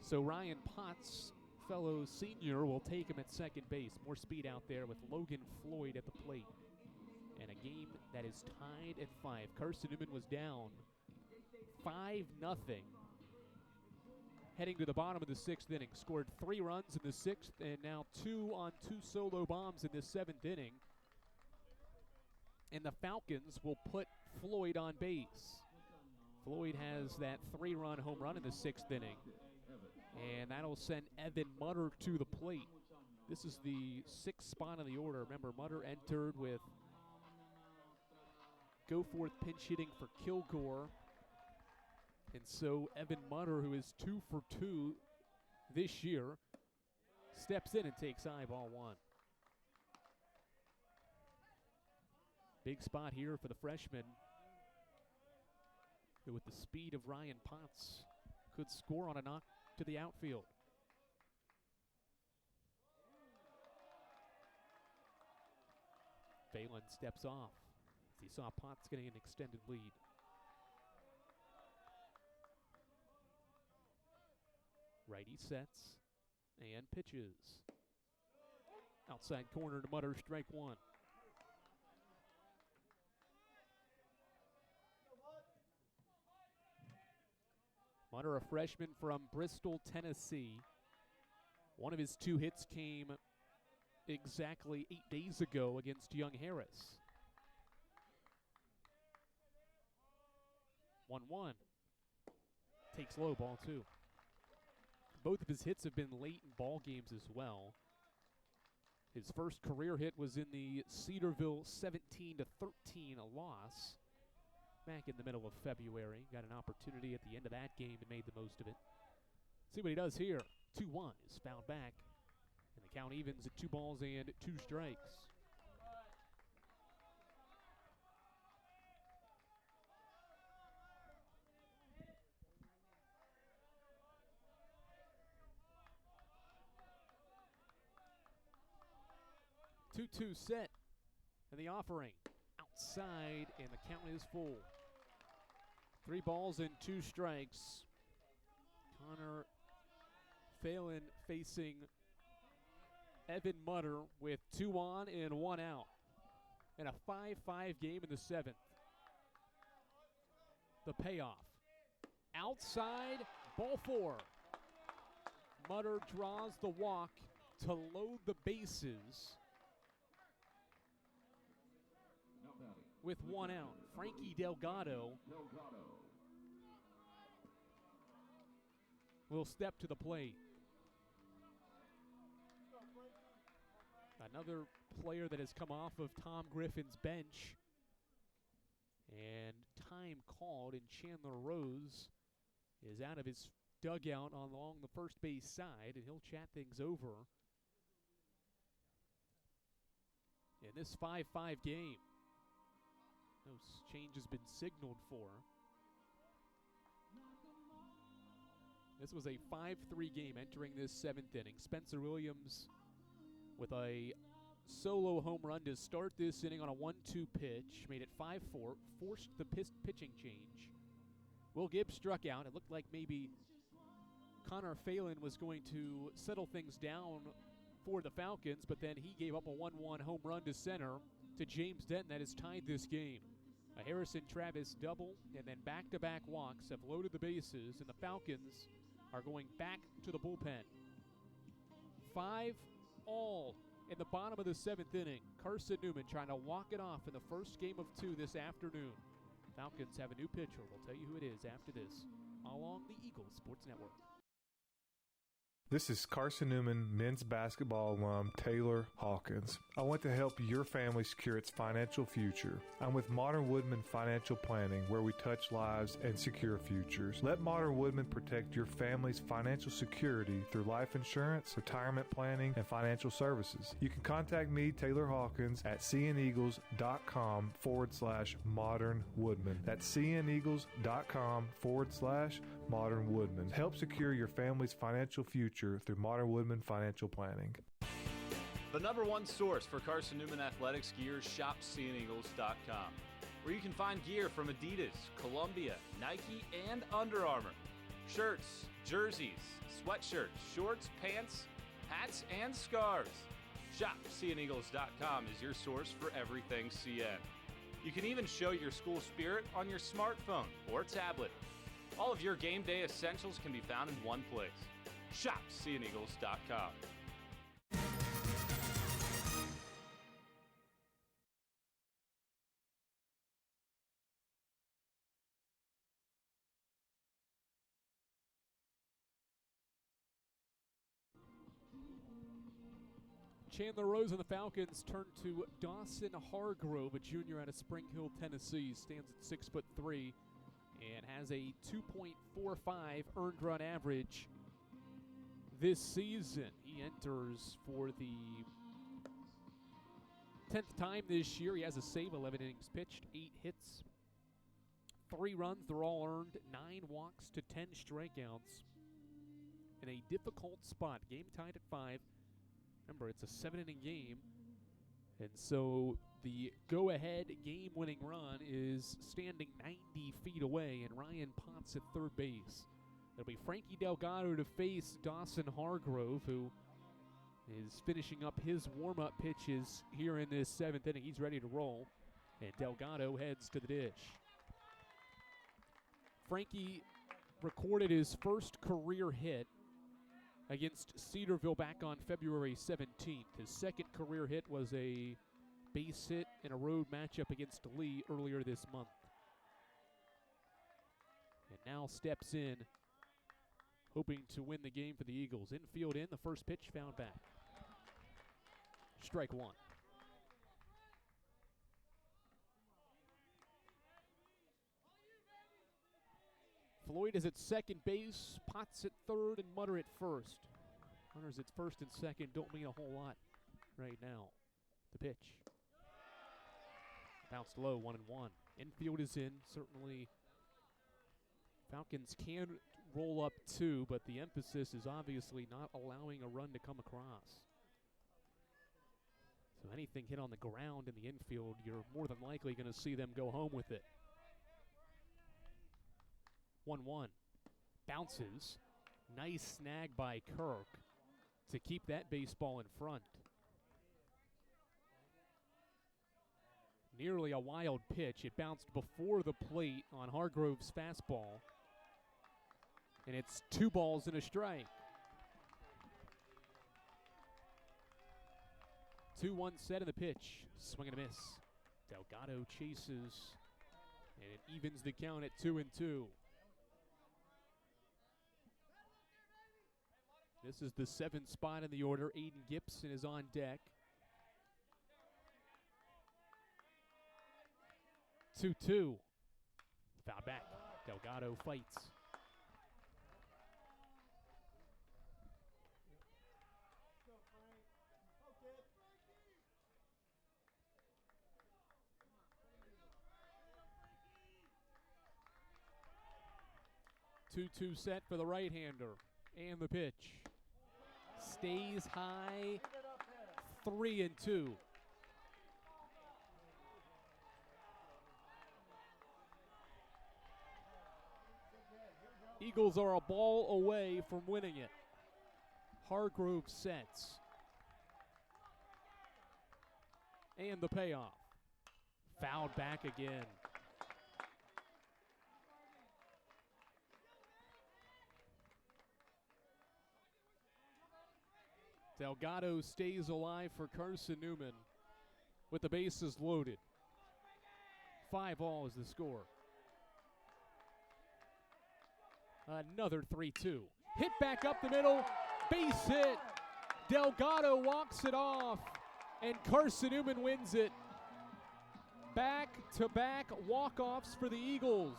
So Ryan Potts, fellow senior, will take him at second base. More speed out there with Logan Floyd at the plate. And a game that is tied at 5. Carson-Newman was down 5-0. Heading to the bottom of the 6th inning. Scored 3 runs in the 6th and now 2 on 2 solo bombs in the 7th inning. And the Falcons will put Floyd on base. Floyd has that 3-run home run in the 6th inning, and that'll send Evan Mutter to the plate. This is the 6th spot in the order. Remember, Mutter entered with go-forth pinch hitting for Kilgore. And so Evan Mutter, who is 2 for 2 this year, steps in and takes high, ball 1. Big spot here for the freshman, who with the speed of Ryan Potts could score on a knock to the outfield. Phelan steps off as he saw Potts getting an extended lead. Righty sets and pitches. Outside corner to Mutter, strike 1. Mutter, a freshman from Bristol, Tennessee. One of his 2 hits came exactly 8 days ago against Young Harris. 1-1. Takes low, ball 2. Both of his hits have been late in ball games as well. His first career hit was in the Cedarville 17-13 loss back in the middle of February. Got an opportunity at the end of that game and made the most of it. See what he does here. 2-1 is fouled back, and the count evens at 2 balls and 2 strikes. Two-two set, and the offering outside, and the count is full. 3 balls and 2 strikes. Connor Phelan facing Evan Mutter with 2 on and 1 out. And a 5-5 game in the 7th. The payoff. Outside, ball 4. Mutter draws the walk to load the bases with 1 out. Frankie Delgado will step to the plate. Another player that has come off of Tom Griffin's bench. And time called, and Chandler Rose is out of his dugout along the first base side, and he'll chat things over in this 5-5 game. No change has been signaled for. This was a 5-3 game entering this 7th inning. Spencer Williams with a solo home run to start this inning on a 1-2 pitch. Made it 5-4, forced the pitching change. Will Gibbs struck out. It looked like maybe Connor Phelan was going to settle things down for the Falcons, but then he gave up a 1-1 home run to center to James Denton that has tied this game. A Harrison Travis double and then back-to-back walks have loaded the bases, and the Falcons are going back to the bullpen. 5-all in the bottom of the 7th inning. Carson-Newman trying to walk it off in the first game of 2 this afternoon. Falcons have a new pitcher. We'll tell you who it is after this, along the Eagles Sports Network. This is Carson-Newman men's basketball alum Taylor Hawkins. I want to help your family secure its financial future. I'm with Modern Woodman Financial Planning, where we touch lives and secure futures. Let Modern Woodman protect your family's financial security through life insurance, retirement planning, and financial services. You can contact me, Taylor Hawkins, at cneagles.com/Modern Woodman. That's cneagles.com/Modern Woodman. Help secure your family's financial future through Modern Woodman Financial Planning. The #1 source for Carson-Newman athletics gear, shopseeandeagles.com, where you can find gear from Adidas, Columbia, Nike, and Under Armour. Shirts, jerseys, sweatshirts, shorts, pants, hats, and scarves. Shopseeandeagles.com is your source for everything CN. You can even show your school spirit on your smartphone or tablet. All of your game day essentials can be found in one place. Shopseeandeagles.com. Chandler Rose and the Falcons turn to Dawson Hargrove, a junior out of Spring Hill, Tennessee. Stands at 6'3" and has a 2.45 earned run average this season. He enters for the 10th time this year. He has a save, 11 innings pitched, 8 hits, 3 runs. They're all earned, 9 walks to 10 strikeouts. In a difficult spot, game tied at 5. Remember, it's a 7-inning game, and so the go-ahead game-winning run is standing 90 feet away, and Ryan Potts at third base. It'll be Frankie Delgado to face Dawson Hargrove, who is finishing up his warm-up pitches here in this 7th inning. He's ready to roll, and Delgado heads to the dish. Frankie recorded his first career hit against Cedarville back on February 17th. His second career hit was a base hit in a road matchup against Lee earlier this month. And now steps in, hoping to win the game for the Eagles. Infield in, the first pitch found back. Strike one. Floyd is at second base, Potts at third, and Mutter at first. Runners at first and second don't mean a whole lot right now. The pitch. Bounced low, 1-1. Infield is in. Certainly, Falcons can roll up 2, but the emphasis is obviously not allowing a run to come across. So anything hit on the ground in the infield, you're more than likely going to see them go home with it. 1-1. Bounces. Nice snag by Kirk to keep that baseball in front. Nearly a wild pitch. It bounced before the plate on Hargrove's fastball. And it's 2 balls and a strike. 2-1 set of the pitch. Swing and a miss. Delgado chases, and it evens the count at 2-2. This is the 7th spot in the order. Aiden Gibson is on deck. 2-2. Foul back. Delgado fights. Two set for the right-hander. And the pitch. Stays high. 3-2. Eagles are a ball away from winning it. Hargrove sets. And the payoff. Fouled back again. Delgado stays alive for Carson-Newman with the bases loaded. 5-all is the score. Another 3-2. Hit back up the middle. Base hit. Delgado walks it off, and Carson-Newman wins it. Back-to-back walk-offs for the Eagles.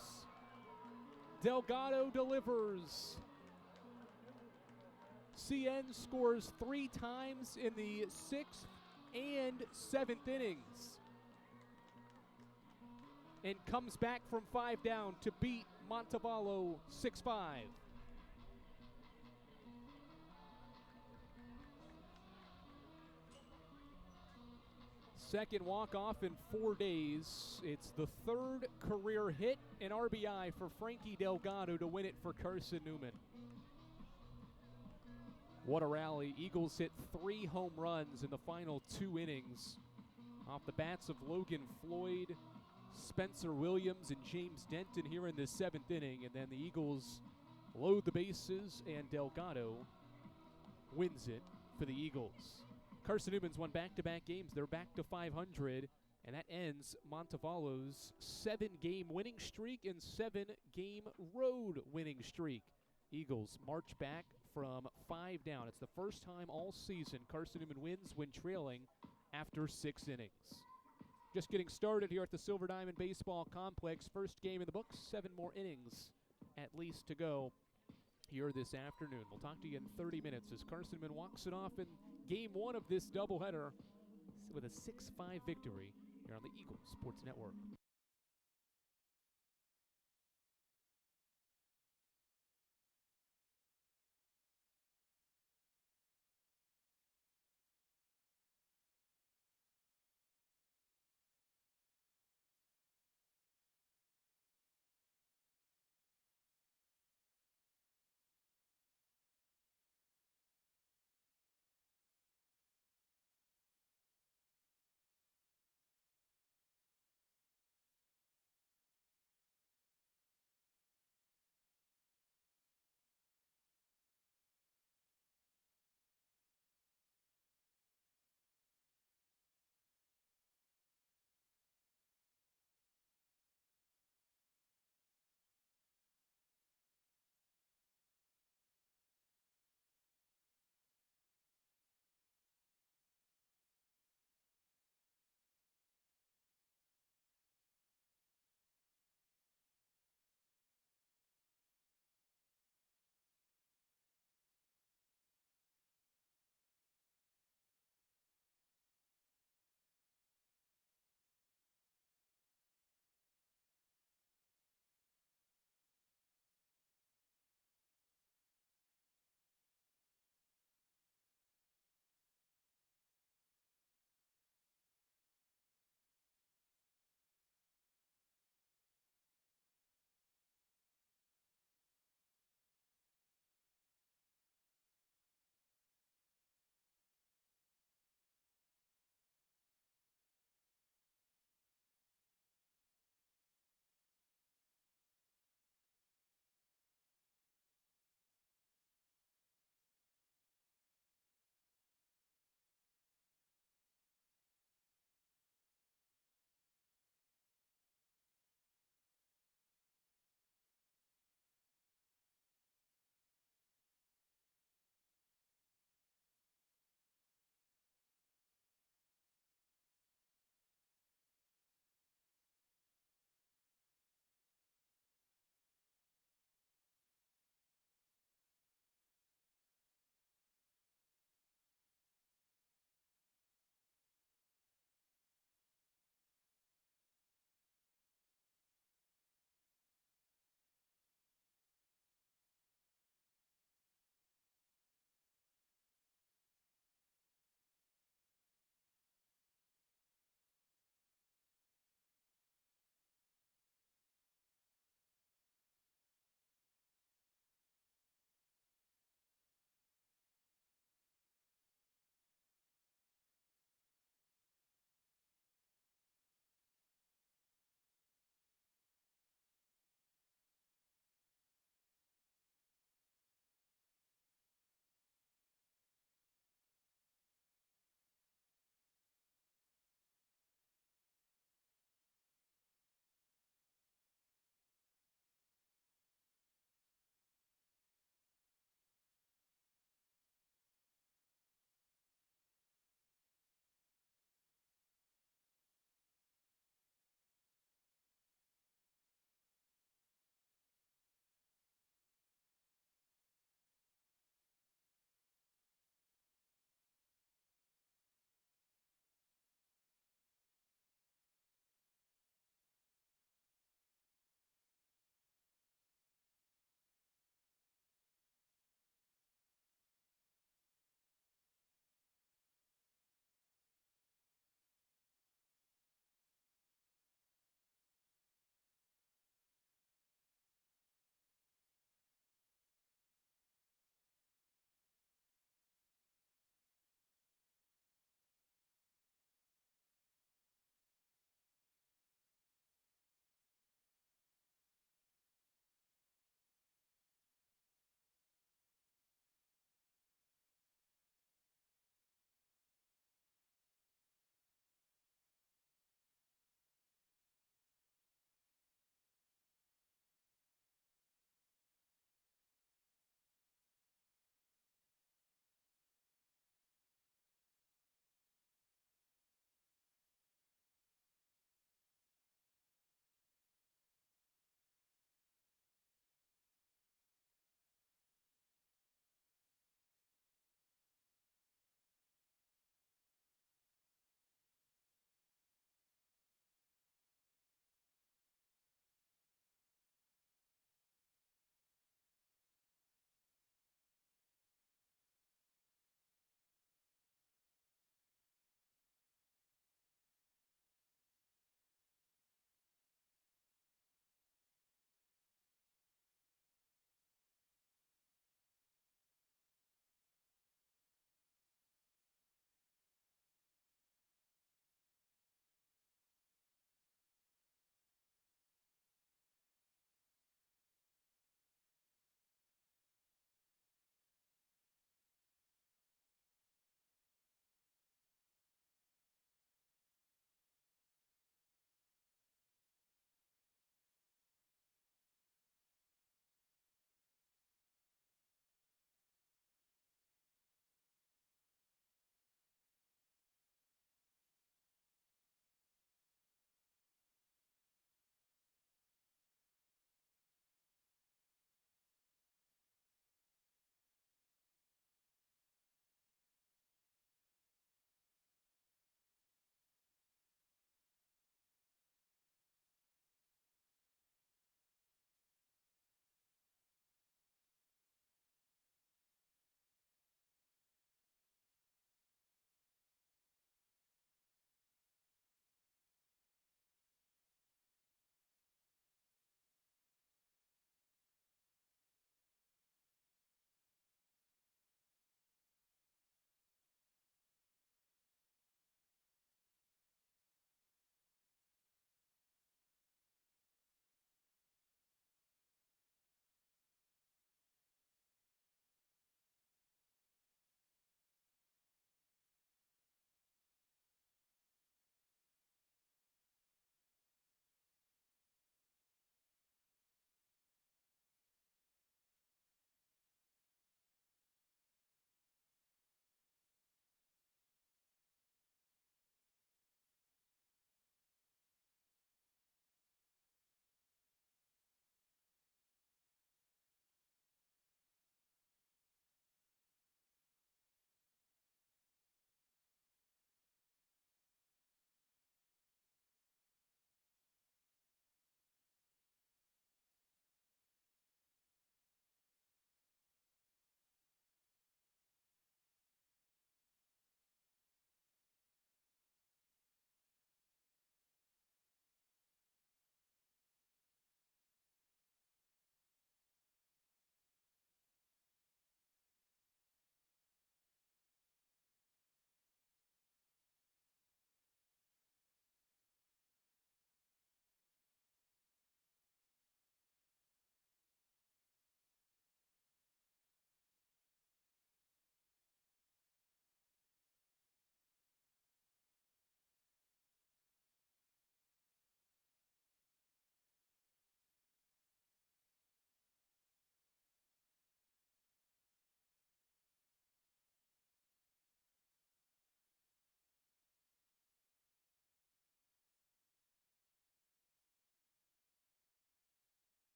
Delgado delivers. CN scores 3 times in the 6th and 7th innings and comes back from 5 down to beat Montevallo 6-5. Second walk-off in 4 days. It's the 3rd career hit and RBI for Frankie Delgado to win it for Carson-Newman. What a rally. Eagles hit 3 home runs in the final 2 innings off the bats of Logan Floyd, Spencer Williams, and James Denton here in the 7th inning. And then the Eagles load the bases, and Delgado wins it for the Eagles. Carson-Newman's won back-to-back games. They're back to 500, and that ends Montevallo's 7-game winning streak and 7-game road winning streak. Eagles march back from 5 down. It's the first time all season Carson-Newman wins when trailing after 6 innings. Just getting started here at the Silver Diamond Baseball Complex. First game in the books, 7 more innings at least to go here this afternoon. We'll talk to you in 30 minutes as Carson-Newman walks it off in game 1 of this doubleheader with a 6-5 victory here on the Eagle Sports Network.